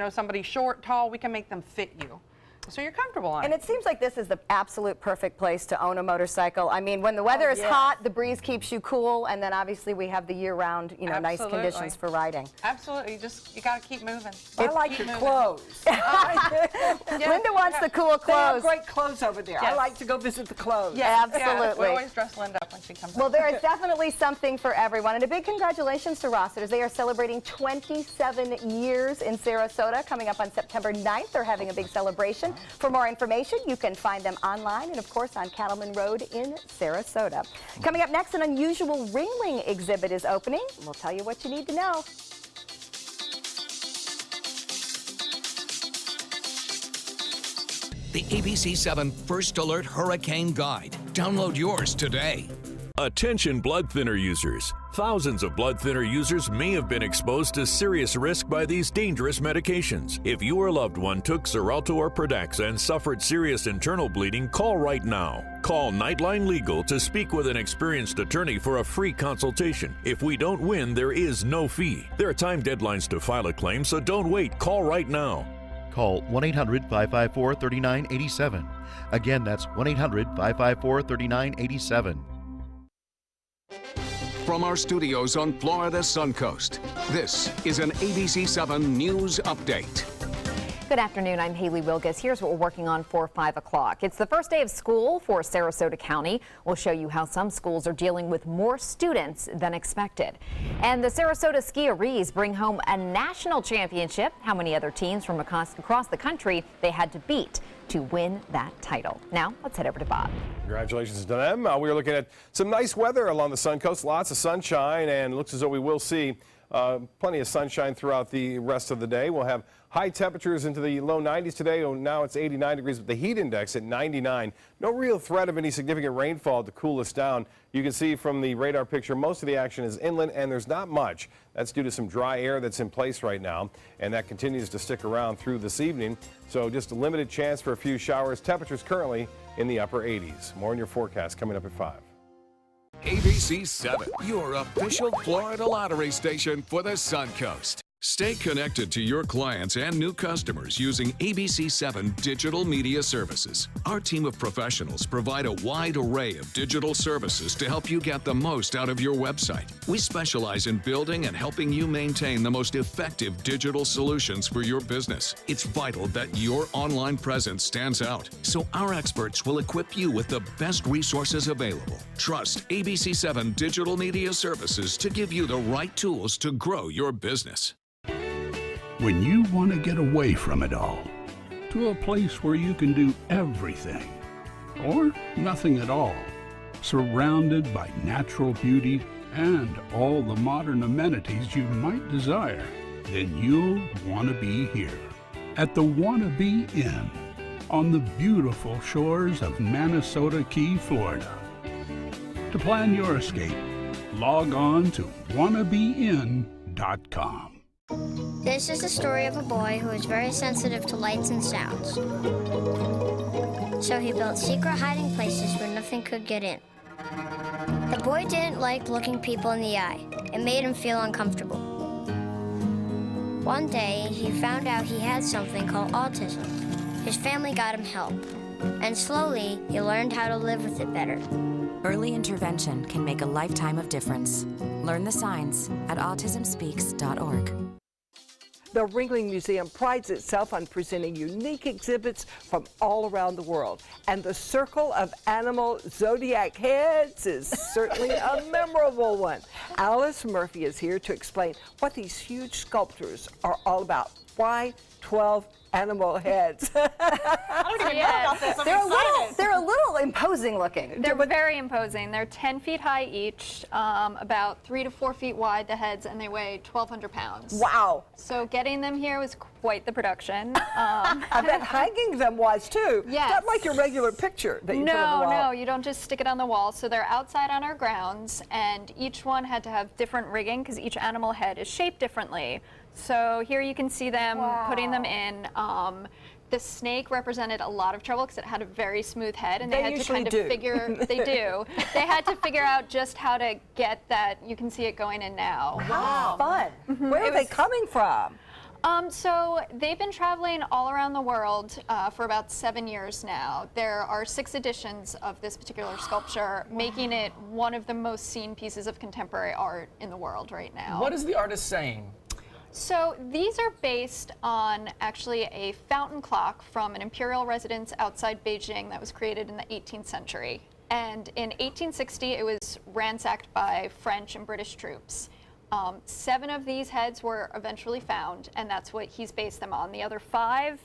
Speaker 24: somebody short, tall, we can make them fit you. So you're comfortable on it.
Speaker 1: And it seems like this is the absolute perfect place to own a motorcycle. When the weather is hot, the breeze keeps you cool, and then obviously we have the year-round, nice conditions for riding.
Speaker 24: Absolutely. You got to keep moving.
Speaker 2: I like your clothes.
Speaker 1: Linda wants the cool
Speaker 2: They have
Speaker 1: clothes.
Speaker 2: great clothes over there. I like to go visit the clothes.
Speaker 1: Yeah, absolutely.
Speaker 24: Yeah, we always dress Linda up when she comes
Speaker 1: Well, there is definitely something for everyone. And a big congratulations to Rossiters. They are celebrating 27 years in Sarasota. Coming up on September 9th, they're having a big celebration. For more information, you can find them online and, of course, on Cattleman Road in Sarasota. Coming up next, an unusual Ringling exhibit is opening. We'll tell you what you need to know.
Speaker 6: the ABC7 First Alert Hurricane Guide. Download yours today.
Speaker 7: Attention blood thinner users. Thousands of blood thinner users may have been exposed to serious risk by these dangerous medications. If you or a loved one took Xarelto or Pradaxa and suffered serious internal bleeding, call right now. Call Nightline Legal to speak with an experienced attorney for a free consultation. If we don't win, there is no fee. There are time deadlines to file a claim, so don't wait. Call right now.
Speaker 8: Call 1-800-554-3987. Again, that's 1-800-554-3987.
Speaker 22: From our studios on Florida's Suncoast, this is an ABC7 News Update.
Speaker 25: Good afternoon, I'm Haley Wilgus. Here's what we're working on for 5 o'clock. It's the first day of school for Sarasota County. We'll show you how some schools are dealing with more students than expected. And the Sarasota Skiarees bring home a national championship. How many other teams from across the country they had to beat to win that title. Now, let's head over to Bob.
Speaker 26: Congratulations to them. We are looking at some nice weather along the Suncoast. Lots of sunshine, and it looks as though we will see plenty of sunshine throughout the rest of the day. We'll have high temperatures into the low 90s today. Now it's 89 degrees with the heat index at 99. No real threat of any significant rainfall to cool us down. You can see from the radar picture most of the action is inland, and there's not much. That's due to some dry air that's in place right now, and that continues to stick around through this evening. So just a limited chance for a few showers. Temperatures currently in the upper 80s. More in your forecast coming up at 5.
Speaker 22: ABC7, your official Florida lottery station for the Suncoast. Stay connected to your clients and new customers using ABC7 Digital Media Services. Our team of professionals provide a wide array of digital services to help you get the most out of your website. We specialize in building and helping you maintain the most effective digital solutions for your business. It's vital that your online presence stands out, so our experts will equip you with the best resources available. Trust ABC7 Digital Media Services to give you the right tools to grow your business.
Speaker 10: When you want to get away from it all, to a place where you can do everything, or nothing at all, surrounded by natural beauty and all the modern amenities you might desire, then you'll want to be here at the Wannabe Inn on the beautiful shores of Manasota Key, Florida. To plan your escape, log on to wannabeinn.com.
Speaker 27: This is the story of a boy who is very sensitive to lights and sounds. So he built secret hiding places where nothing could get in. The boy didn't like looking people in the eye. It made him feel uncomfortable. One day, he found out he had something called autism. His family got him help, and slowly, he learned how to live with it better.
Speaker 28: Early intervention can make a lifetime of difference. Learn the signs at autismspeaks.org.
Speaker 2: The Ringling Museum prides itself on presenting unique exhibits from all around the world. And the Circle of Animal Zodiac Heads is certainly a memorable one. Alice Murphy is here to explain what these huge sculptures are all about. Why 12 animal heads?
Speaker 1: I don't even know about this. They're a little imposing looking.
Speaker 29: They're very imposing. They're 10 feet high each, about 3 to 4 feet wide, the heads, and they weigh 1,200 pounds.
Speaker 1: Wow.
Speaker 29: So getting them here was quite the production.
Speaker 2: I bet hanging them was too.
Speaker 29: Yes.
Speaker 2: Not like your regular picture that you put on the wall.
Speaker 29: No, you don't just stick it on the wall. So they're outside on our grounds, and each one had to have different rigging because each animal head is shaped differently. So here you can see them putting them in. The snake represented a lot of trouble because it had a very smooth head, and they had to kind of figure. They do. They had to figure out just how to get that. You can see it going in now.
Speaker 2: Wow, fun. Where are they coming from?
Speaker 29: So they've been traveling all around the world for about 7 years now. There are 6 editions of this particular sculpture, making it one of the most seen pieces of contemporary art in the world right now.
Speaker 3: What is the artist saying?
Speaker 29: So these are based on actually a fountain clock from an imperial residence outside Beijing that was created in the 18th century. And in 1860, it was ransacked by French and British troops. 7 of these heads were eventually found, and that's what he's based them on. The other 5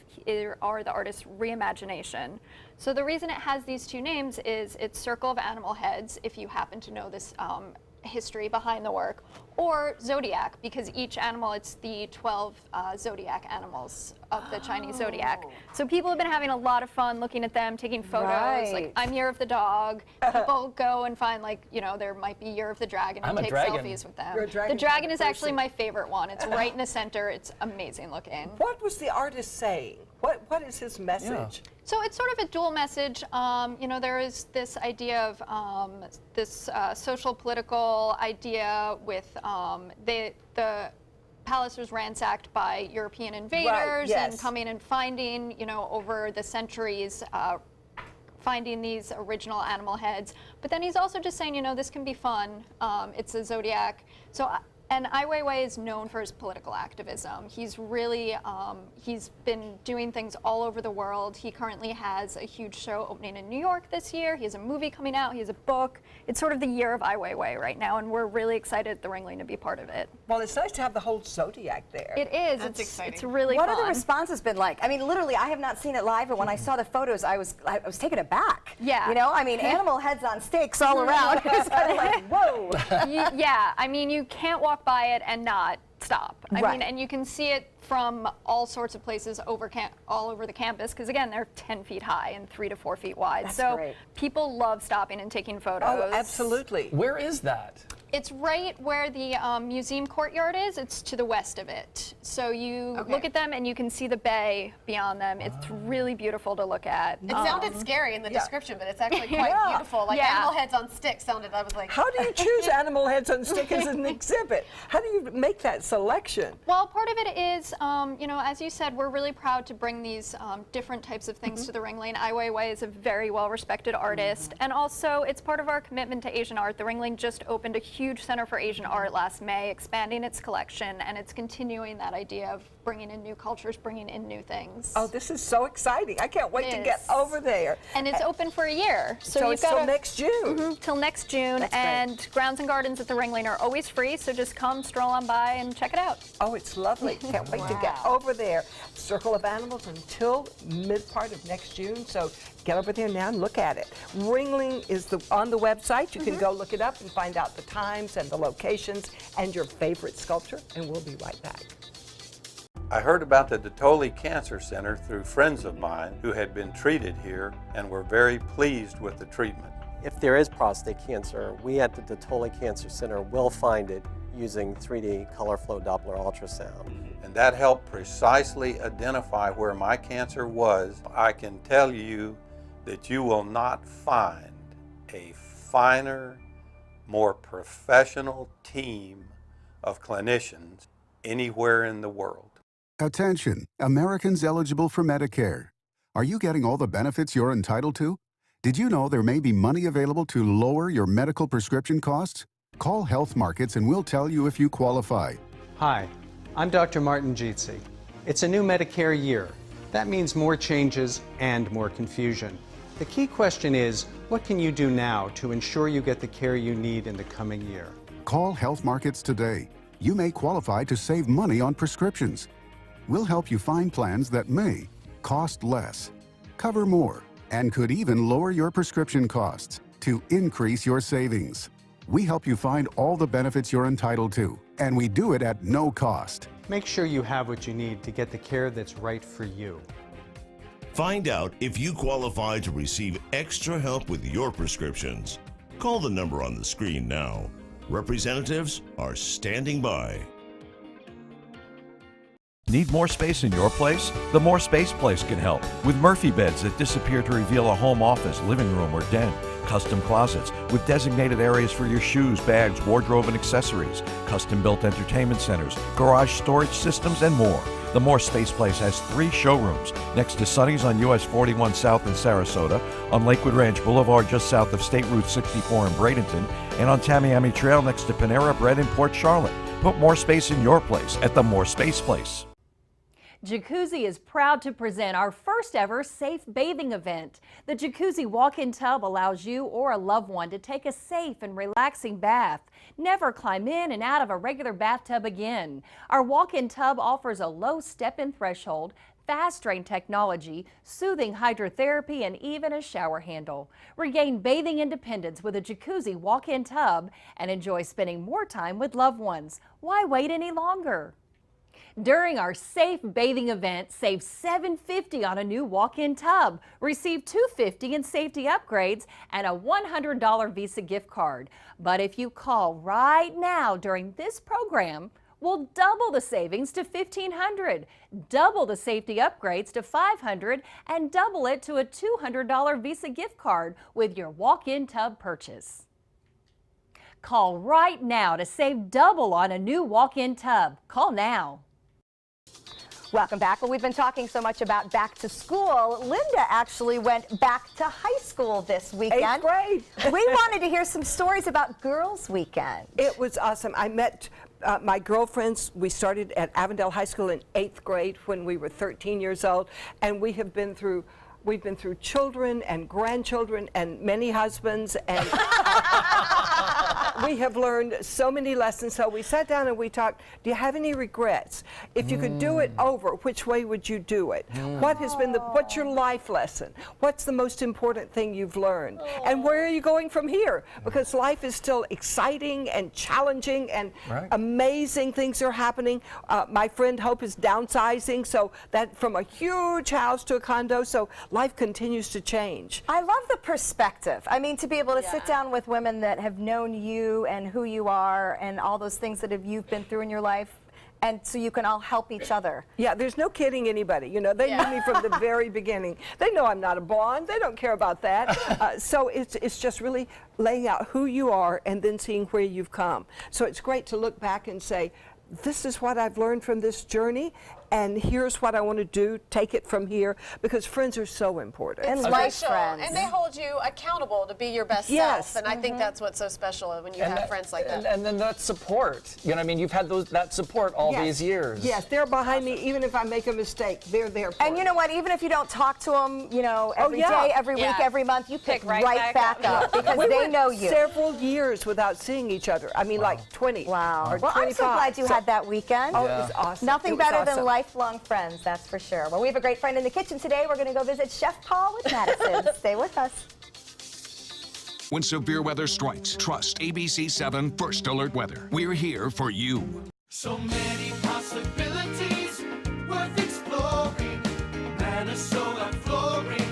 Speaker 29: are the artist's reimagination. So the reason it has these 2 names is it's Circle of Animal Heads, if you happen to know this history behind the work, or zodiac, because each animal, it's the 12 zodiac animals of the Chinese zodiac. So people have been having a lot of fun looking at them, taking photos. Like, I'm Year of the Dog. People go and find, like, you know, there might be Year of the Dragon and take selfies with them.
Speaker 2: You're a dragon
Speaker 29: the dragon is
Speaker 2: person.
Speaker 29: actually my favorite one. It's right in the center. It's amazing looking.
Speaker 2: What was the artist saying? What is his message?
Speaker 29: So it's sort of a dual message. You know, there is this idea of this social political idea with the palace was ransacked by European invaders and coming and finding, you know, over the centuries, finding these original animal heads. But then he's also just saying, you know, this can be fun. It's a zodiac. So. And Ai Weiwei is known for his political activism. He's really, he's been doing things all over the world. He currently has a huge show opening in New York this year. He has a movie coming out. He has a book. It's sort of the year of Ai Weiwei right now, and we're really excited at TheRingling to be part of it.
Speaker 2: Well, it's nice to have the whole zodiac there.
Speaker 29: It is.
Speaker 1: That's
Speaker 29: exciting. It's really
Speaker 1: What
Speaker 29: fun.
Speaker 1: have the responses been like? I mean, literally, I have not seen it live, but when I saw the photos, I was taken aback.
Speaker 29: Yeah.
Speaker 1: You know, I mean, animal heads on stakes all around. It's kind of like, whoa.
Speaker 29: Yeah, I mean, you can't walk by it and not stop. I
Speaker 1: Right.
Speaker 29: mean, and you can see it from all sorts of places all over the campus, because again, they're 10 feet high and 3 to 4 feet wide.
Speaker 1: That's
Speaker 29: so
Speaker 1: great.
Speaker 29: People love stopping and taking photos.
Speaker 2: Oh, absolutely.
Speaker 3: Where is that?
Speaker 29: It's right where the museum courtyard is. It's to the west of it. So you look at them and you can see the bay beyond them. It's really beautiful to look at.
Speaker 4: It sounded scary in the description, but it's actually quite beautiful. Like animal heads on sticks sounded, I was like.
Speaker 2: How do you choose animal heads on sticks as an exhibit? How do you make that selection?
Speaker 29: Well, part of it is, you know, as you said, we're really proud to bring these different types of things to the Ringling. Ai Weiwei is a very well-respected artist, and also it's part of our commitment to Asian art. The Ringling just opened a huge Center for Asian Art last May, expanding its collection, and it's continuing that idea of bringing in new cultures, bringing in new things.
Speaker 2: Oh, this is so exciting. I can't wait to get over there.
Speaker 29: And it's open for a year.
Speaker 2: So it's till next June.
Speaker 29: Till next June, and grounds and gardens at the Ringling are always free, so just come, stroll on by, and check it out.
Speaker 2: Oh, it's lovely. Can't wait to get over there. Circle of Animals until mid-part of next June, so get over there now and look at it. Ringling is on the website. You can go look it up and find out the times and the locations and your favorite sculpture, and we'll be right back.
Speaker 9: I heard about the Detoli Cancer Center through friends of mine who had been treated here and were very pleased with the treatment.
Speaker 11: If there is prostate cancer, we at the Detoli Cancer Center will find it using 3D color flow Doppler ultrasound.
Speaker 9: And that helped precisely identify where my cancer was. I can tell you that you will not find a finer, more professional team of clinicians anywhere in the world.
Speaker 12: Attention, Americans eligible for Medicare. Are you getting all the benefits you're entitled to? Did you know there may be money available to lower your medical prescription costs? Call Health Markets and we'll tell you if you qualify.
Speaker 14: Hi, I'm Dr. Martin Jeetsi. It's a new Medicare year. That means more changes and more confusion. The key question is, what can you do now to ensure you get the care you need in the coming year?
Speaker 12: Call Health Markets today. You may qualify to save money on prescriptions. We'll help you find plans that may cost less, cover more, and could even lower your prescription costs to increase your savings. We help you find all the benefits you're entitled to, and we do it at no cost.
Speaker 14: Make sure you have what you need to get the care that's right for you.
Speaker 15: Find out if you qualify to receive extra help with your prescriptions. Call the number on the screen now. Representatives are standing by.
Speaker 16: Need more space in your place? The More Space Place can help with Murphy beds that disappear to reveal a home office, living room, or den. Custom closets with designated areas for your shoes, bags, wardrobe, and accessories. Custom-built entertainment centers, garage storage systems, and more. The More Space Place has 3 showrooms next to Sunny's on US 41 South in Sarasota, on Lakewood Ranch Boulevard just south of State Route 64 in Bradenton, and on Tamiami Trail next to Panera Bread in Port Charlotte. Put more space in your place at the More Space Place.
Speaker 18: Jacuzzi is proud to present our first ever safe bathing event. The Jacuzzi walk-in tub allows you or a loved one to take a safe and relaxing bath. Never climb in and out of a regular bathtub again. Our walk-in tub offers a low step-in threshold, fast drain technology, soothing hydrotherapy, and even a shower handle. Regain bathing independence with a jacuzzi walk-in tub and enjoy spending more time with loved ones. Why wait any longer? During our Safe Bathing event, save $750 on a new walk-in tub. Receive $250 in safety upgrades and a $100 Visa gift card. But if you call right now during this program, we'll double the savings to $1,500, double the safety upgrades to $500, and double it to a $200 Visa gift card with your walk-in tub purchase. Call right now to save double on a new walk-in tub. Call now.
Speaker 1: Welcome back. Well, we've been talking so much about back to school. Linda actually went back to high school this weekend.
Speaker 2: 8th grade.
Speaker 1: We wanted to hear some stories about Girls Weekend.
Speaker 2: It was awesome. I met my girlfriends. We started at Avondale High School in 8th grade when we were 13 years old, and we have been through children and grandchildren and many husbands, and we have learned so many lessons. So we sat down and we talked, do you have any regrets? If you could do it over, which way would you do it? What has been what's your life lesson? What's the most important thing you've learned? And where are you going from here? Because life is still exciting and challenging, and amazing things are happening. My friend Hope is downsizing, so that from a huge house to a condo, so life continues to change.
Speaker 1: I love the perspective. I mean, to be able to sit down with women that have known you and who you are and all those things that you've been through in your life, and so you can all help each other.
Speaker 2: Yeah, there's no kidding anybody. You know, they knew me from the very beginning. They know I'm not a blonde. They don't care about that. So it's just really laying out who you are and then seeing where you've come. So it's great to look back and say, this is what I've learned from this journey, and here's what I want to do, take it from here, because friends are so important.
Speaker 4: And life friends. And they hold you accountable to be your best self, and I think that's what's so special when you have friends like that.
Speaker 3: And then that support. You know, I mean, you've had that support all these years.
Speaker 2: Yes, they're behind me even if I make a mistake. They're there for
Speaker 1: And you know what, even if you don't talk to them, you know, every day, every week, every month, you pick right back up because they know you.
Speaker 2: Several years without seeing each other. I mean, like 20 or 25.
Speaker 1: Well, I'm so glad you had that weekend.
Speaker 2: Oh, it was awesome.
Speaker 1: Nothing better than lifelong friends, that's for sure. Well, we have a great friend in the kitchen today. We're going to go visit Chef Paul with Madison. Stay with us.
Speaker 22: When severe weather strikes, trust ABC 7 First Alert Weather. We're here for you.
Speaker 5: So many possibilities worth exploring. Minnesota Flooring.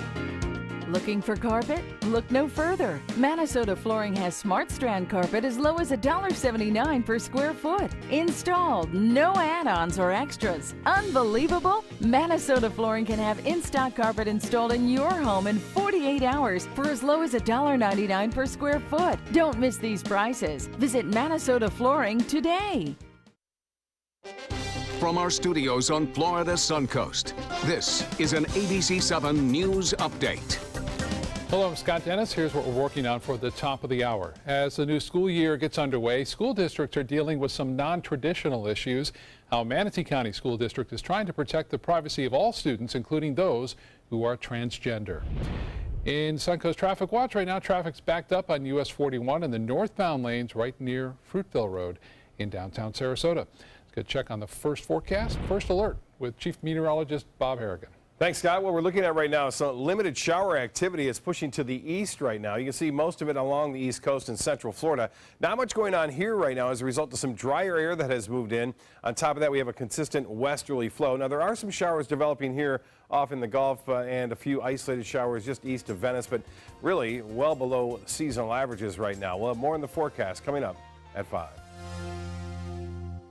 Speaker 6: Looking for carpet? Look no further. Minnesota Flooring has Smart Strand carpet as low as $1.79 per square foot. Installed, no add-ons or extras. Unbelievable? Minnesota Flooring can have in-stock carpet installed in your home in 48 hours for as low as $1.99 per square foot. Don't miss these prices. Visit Minnesota Flooring today.
Speaker 22: From our studios on Florida's Suncoast, this is an ABC 7 News Update.
Speaker 13: Hello, I'm Scott Dennis. Here's what we're working on for the top of the hour. As the new school year gets underway, school districts are dealing with some non-traditional issues. How Manatee County School District is trying to protect the privacy of all students, including those who are transgender. In Suncoast Traffic Watch right now, traffic's backed up on US 41 in the northbound lanes right near Fruitville Road in downtown Sarasota. Let's get a check on the first forecast, first alert with Chief Meteorologist Bob Harrigan.
Speaker 26: Thanks, Scott. What we're looking at right now is some limited shower activity. It's pushing to the east right now. You can see most of it along the east coast in central Florida. Not much going on here right now as a result of some drier air that has moved in. On top of that, we have a consistent westerly flow. Now, there are some showers developing here off in the Gulf and a few isolated showers just east of Venice, but really well below seasonal averages right now. We'll have more in the forecast coming up at 5.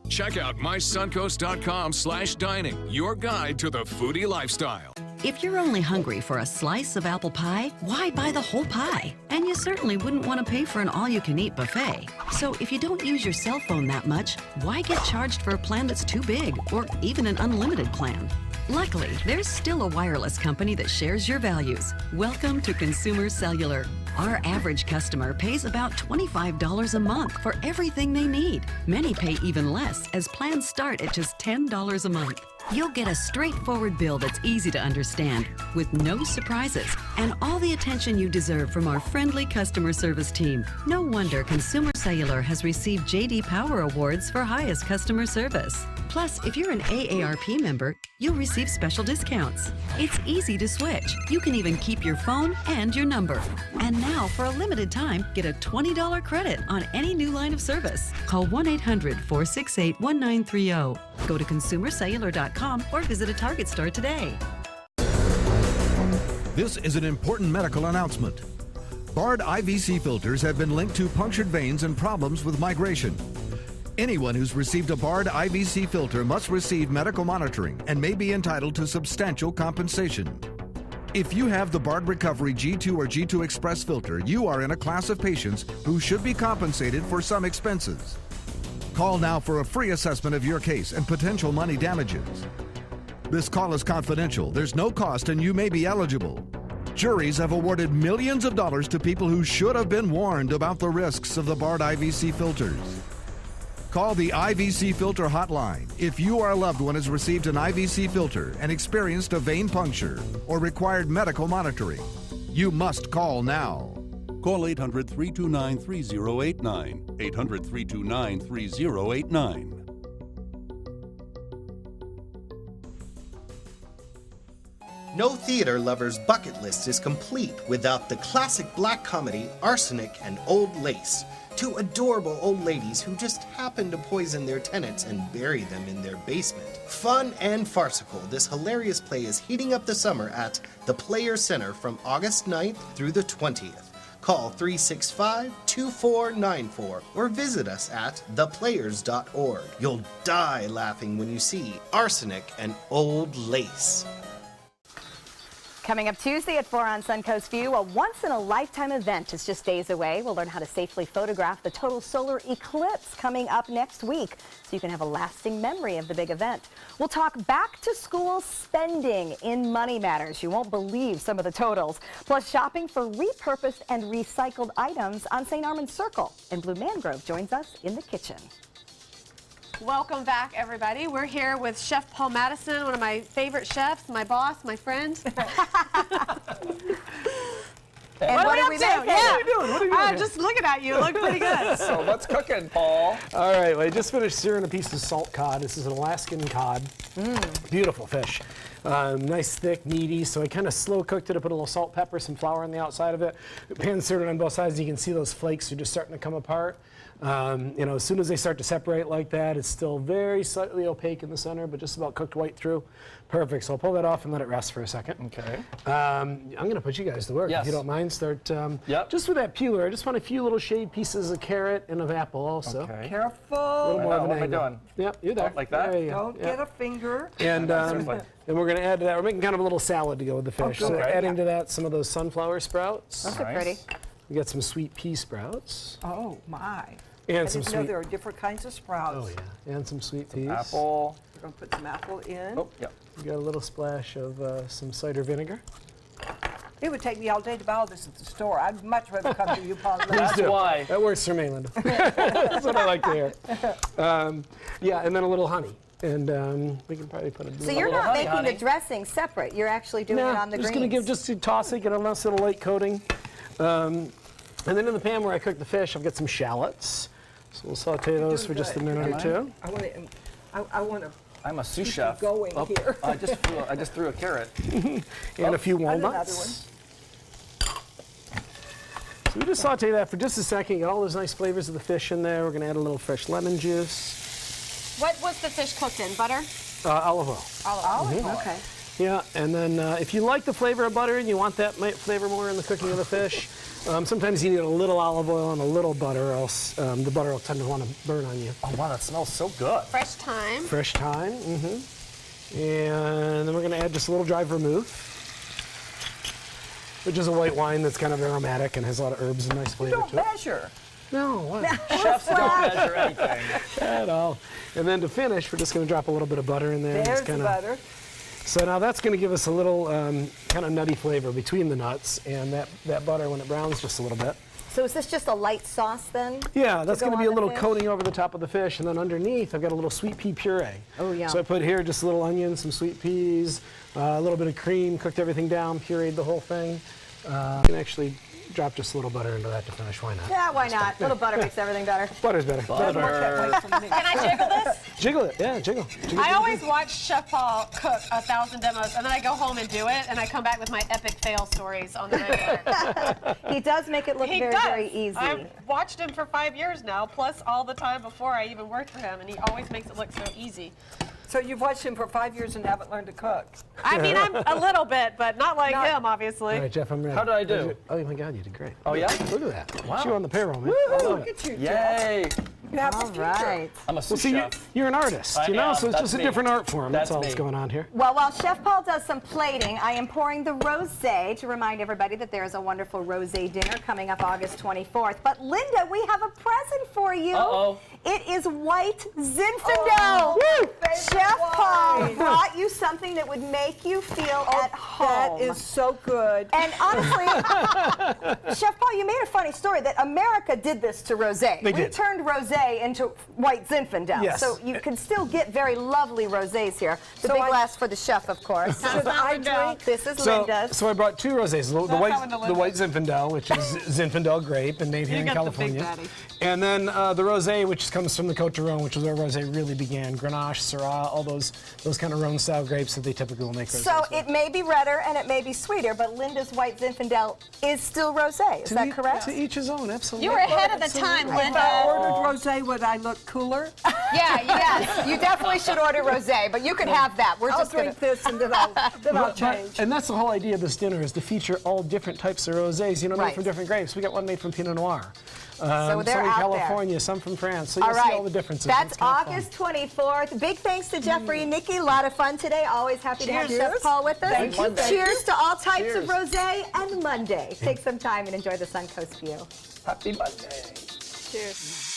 Speaker 22: Check out mysuncoast.com/dining, your guide to the foodie lifestyle.
Speaker 17: If you're only hungry for a slice of apple pie, why buy the whole pie? And you certainly wouldn't want to pay for an all-you-can-eat buffet. So if you don't use your cell phone that much, why get charged for a plan that's too big or even an unlimited plan? Luckily, there's still a wireless company that shares your values. Welcome to Consumer Cellular. Our average customer pays about $25 a month for everything they need. Many pay even less, as plans start at just $10 a month. You'll get a straightforward bill that's easy to understand, with no surprises, and all the attention you deserve from our friendly customer service team. No wonder Consumer Cellular has received J.D. Power Awards for highest customer service. Plus, if you're an AARP member, you'll receive special discounts. It's easy to switch. You can even keep your phone and your number. And now, for a limited time, get a $20 credit on any new line of service. Call 1-800-468-1930. Go to consumercellular.com or visit a Target store today.
Speaker 7: This is an important medical announcement. Bard IVC filters have been linked to punctured veins and problems with migration. Anyone who's received a Bard IVC filter must receive medical monitoring and may be entitled to substantial compensation. If you have the Bard Recovery G2 or G2 Express filter, you are in a class of patients who should be compensated for some expenses. Call now for a free assessment of your case and potential money damages. This call is confidential, there's no cost, and you may be eligible. Juries have awarded millions of dollars to people who should have been warned about the risks of the Bard IVC filters. Call the IVC Filter Hotline if your loved one has received an IVC filter and experienced a vein puncture or required medical monitoring. You must call now.
Speaker 8: Call 800-329-3089. 800-329-3089.
Speaker 10: No theater lover's bucket list is complete without the classic black comedy Arsenic and Old Lace. Two adorable old ladies who just happen to poison their tenants and bury them in their basement. Fun and farcical, this hilarious play is heating up the summer at the Players Center from August 9th through the 20th. Call 365-2494 or visit us at theplayers.org. You'll die laughing when you see Arsenic and Old Lace.
Speaker 1: Coming up Tuesday at 4 on Suncoast View, a once-in-a-lifetime event is just days away. We'll learn how to safely photograph the total solar eclipse coming up next week so you can have a lasting memory of the big event. We'll talk back-to-school spending in Money Matters. You won't believe some of the totals. Plus, shopping for repurposed and recycled items on St. Armand's Circle. And Blue Mangrove joins us in the kitchen.
Speaker 4: Welcome back, everybody. We're here with Chef Paul Madison, one of my favorite chefs, my boss, my friend.
Speaker 1: And what are we making?
Speaker 4: Yeah.
Speaker 19: What are you doing? What are you doing?
Speaker 4: I'm just looking at you. Look pretty good.
Speaker 3: So what's cooking, Paul?
Speaker 19: All right, well, I just finished searing a piece of salt cod. This is an Alaskan cod. Beautiful fish. Nice, thick, meaty. So I kind of slow cooked it. I put a little salt, pepper, some flour on the outside of it. Pan seared it on both sides. You can see those flakes are just starting to come apart. You know, as soon as they start to separate like that, it's still very slightly opaque in the center, but just about cooked right through. Perfect. So I'll pull that off and let it rest for a second.
Speaker 3: Okay.
Speaker 19: I'm going to put you guys to work, if you don't mind. Start just with that peeler. I just want a few little shaved pieces of carrot and of apple also.
Speaker 3: Okay.
Speaker 2: Careful.
Speaker 19: A little more of an
Speaker 3: what am I
Speaker 19: angle.
Speaker 3: doing?
Speaker 19: Yep, you're there.
Speaker 3: Like that?
Speaker 19: There you go.
Speaker 2: Don't get a finger.
Speaker 19: And then we're going to add to that. We're making kind of a little salad to go with the fish. So adding to that some of those sunflower sprouts.
Speaker 1: Those are pretty.
Speaker 19: We got some sweet pea sprouts.
Speaker 2: Oh, my.
Speaker 19: And
Speaker 2: I
Speaker 19: some
Speaker 2: didn't know
Speaker 19: sweet.
Speaker 2: there are different kinds of sprouts.
Speaker 19: Oh yeah, and some sweet peas.
Speaker 3: Apple.
Speaker 2: We're going to put some apple in.
Speaker 3: Oh, yeah.
Speaker 19: We got a little splash of some cider vinegar.
Speaker 2: It would take me all day to buy all this at the store. I'd much rather come to you, Paul.
Speaker 3: That's why.
Speaker 19: That works for me, Linda. That's what I like to hear. Yeah, and then a little honey. And we can probably put a
Speaker 1: So you're not making the dressing separate. You're actually doing it on the greens.
Speaker 19: just going to give, just to toss it, get a nice little light coating. And then in the pan where I cook the fish, I've got some shallots. So we'll saute those for just a minute or two.
Speaker 2: I want to.
Speaker 3: I'm a sous chef.
Speaker 2: Going here.
Speaker 3: I just threw a carrot.
Speaker 19: And a few walnuts. So we just saute that for just a second. Get all those nice flavors of the fish in there. We're going to add a little fresh lemon juice.
Speaker 4: What was the fish cooked in? Butter?
Speaker 19: Olive oil.
Speaker 4: Olive oil. Okay.
Speaker 19: Yeah, and then if you like the flavor of butter and you want that flavor more in the cooking of the fish, sometimes you need a little olive oil and a little butter, or else the butter will tend to want to burn on you.
Speaker 3: Oh, wow, that smells so good.
Speaker 4: Fresh thyme.
Speaker 19: Fresh thyme, And then we're going to add just a little dry vermouth, which is a white wine that's kind of aromatic and has a lot of herbs and nice flavor to it.
Speaker 2: Don't measure.
Speaker 19: No, what?
Speaker 3: Chefs don't measure anything.
Speaker 19: At all. And then to finish, we're just going to drop a little bit of butter in there.
Speaker 2: There's the butter.
Speaker 19: So now that's going to give us a little kind of nutty flavor between the nuts and that butter when it browns just a little bit.
Speaker 1: So is this just a light sauce then?
Speaker 19: Yeah, that's going to be a little
Speaker 1: fish?
Speaker 19: coating over the top of the fish, and then underneath I've got a little sweet pea puree.
Speaker 1: Oh yeah.
Speaker 19: So I put here just a little onion, some sweet peas, a little bit of cream, cooked everything down, pureed the whole thing. You can actually drop just a little butter into that to finish. Why not?
Speaker 1: Yeah, why not? A little butter makes everything better.
Speaker 19: Butter's better.
Speaker 3: Butter.
Speaker 4: Can I jiggle this?
Speaker 19: Jiggle it. Yeah, jiggle.
Speaker 4: I always watch Chef Paul cook 1,000 demos, and then I go home and do it, and I come back with my epic fail stories on the regular.
Speaker 1: He does make it look very easy.
Speaker 4: I've watched him for 5 years now, plus all the time before I even worked for him, and he always makes it look so easy.
Speaker 2: So you've watched him for 5 years and haven't learned to cook?
Speaker 4: I mean, I'm a little bit, but not like him, obviously.
Speaker 19: All right, Jeff, I'm ready.
Speaker 3: How did I do?
Speaker 19: Oh my God, you did great.
Speaker 3: Oh yeah?
Speaker 19: Look at that.
Speaker 3: Wow.
Speaker 19: You on the payroll, man.
Speaker 2: Look at you,
Speaker 3: Yay.
Speaker 2: You have
Speaker 1: All right.
Speaker 3: I'm a
Speaker 19: Well,
Speaker 3: sous
Speaker 19: see,
Speaker 3: chef.
Speaker 19: you're an artist,
Speaker 3: I
Speaker 19: you know,
Speaker 3: am.
Speaker 19: so it's
Speaker 3: That's
Speaker 19: just a
Speaker 3: me.
Speaker 19: different art form. That's all
Speaker 3: me.
Speaker 19: that's going on here.
Speaker 1: Well, while Chef Paul does some plating, I am pouring the rosé to remind everybody that there is a wonderful rosé dinner coming up August 24th. But Linda, we have a present for you.
Speaker 3: Uh-oh.
Speaker 1: It is white Zinfandel. Chef Paul brought you something that would make you feel at home.
Speaker 2: That is so good.
Speaker 1: And honestly, Chef Paul, you made a funny story that America did this to rosé.
Speaker 19: They
Speaker 1: We
Speaker 19: did.
Speaker 1: turned rosé into white Zinfandel.
Speaker 19: Yes.
Speaker 1: So you can still get very lovely rosés here. The
Speaker 2: So
Speaker 1: big
Speaker 2: I-
Speaker 1: glass for the chef, of course.
Speaker 2: Should I drink?
Speaker 1: This is
Speaker 19: So,
Speaker 1: Linda's.
Speaker 19: so I brought two rosés. The white Zinfandel, which is Zinfandel grape and made here in California. And then the rosé, which comes from the Côte d'Or, which is where rosé really began. Grenache, Syrah, all those kind of Rhone-style grapes that they typically will make rosés
Speaker 1: So
Speaker 19: with.
Speaker 1: it may be redder and it may be sweeter, but Linda's white Zinfandel is still rosé. Is that correct?
Speaker 19: To each his own, absolutely.
Speaker 4: You were ahead of the time,
Speaker 2: If I
Speaker 4: Linda.
Speaker 2: ordered rosé, would I look cooler?
Speaker 1: Yes, you definitely should order rosé, but you can have that. We're
Speaker 2: I'll
Speaker 1: just
Speaker 2: drink this and then I'll change.
Speaker 19: And that's the whole idea of this dinner, is to feature all different types of rosés, made
Speaker 1: Right.
Speaker 19: from different grapes. We got one made from Pinot Noir.
Speaker 1: So
Speaker 19: some
Speaker 1: they're
Speaker 19: in
Speaker 1: out
Speaker 19: California, some from France. So you'll
Speaker 1: All
Speaker 19: see
Speaker 1: right.
Speaker 19: all the differences.
Speaker 1: That's
Speaker 19: It's kind of fun.
Speaker 1: August 24th. Big thanks to Jeffrey and Nikki. A lot of fun today. Always happy to have
Speaker 2: Cheers.
Speaker 1: Chef Paul with us.
Speaker 2: Thank you.
Speaker 1: Cheers to all types
Speaker 3: Cheers.
Speaker 1: of rosé and Monday. Take some time and enjoy the Suncoast view.
Speaker 3: Happy Monday.
Speaker 4: Cheers.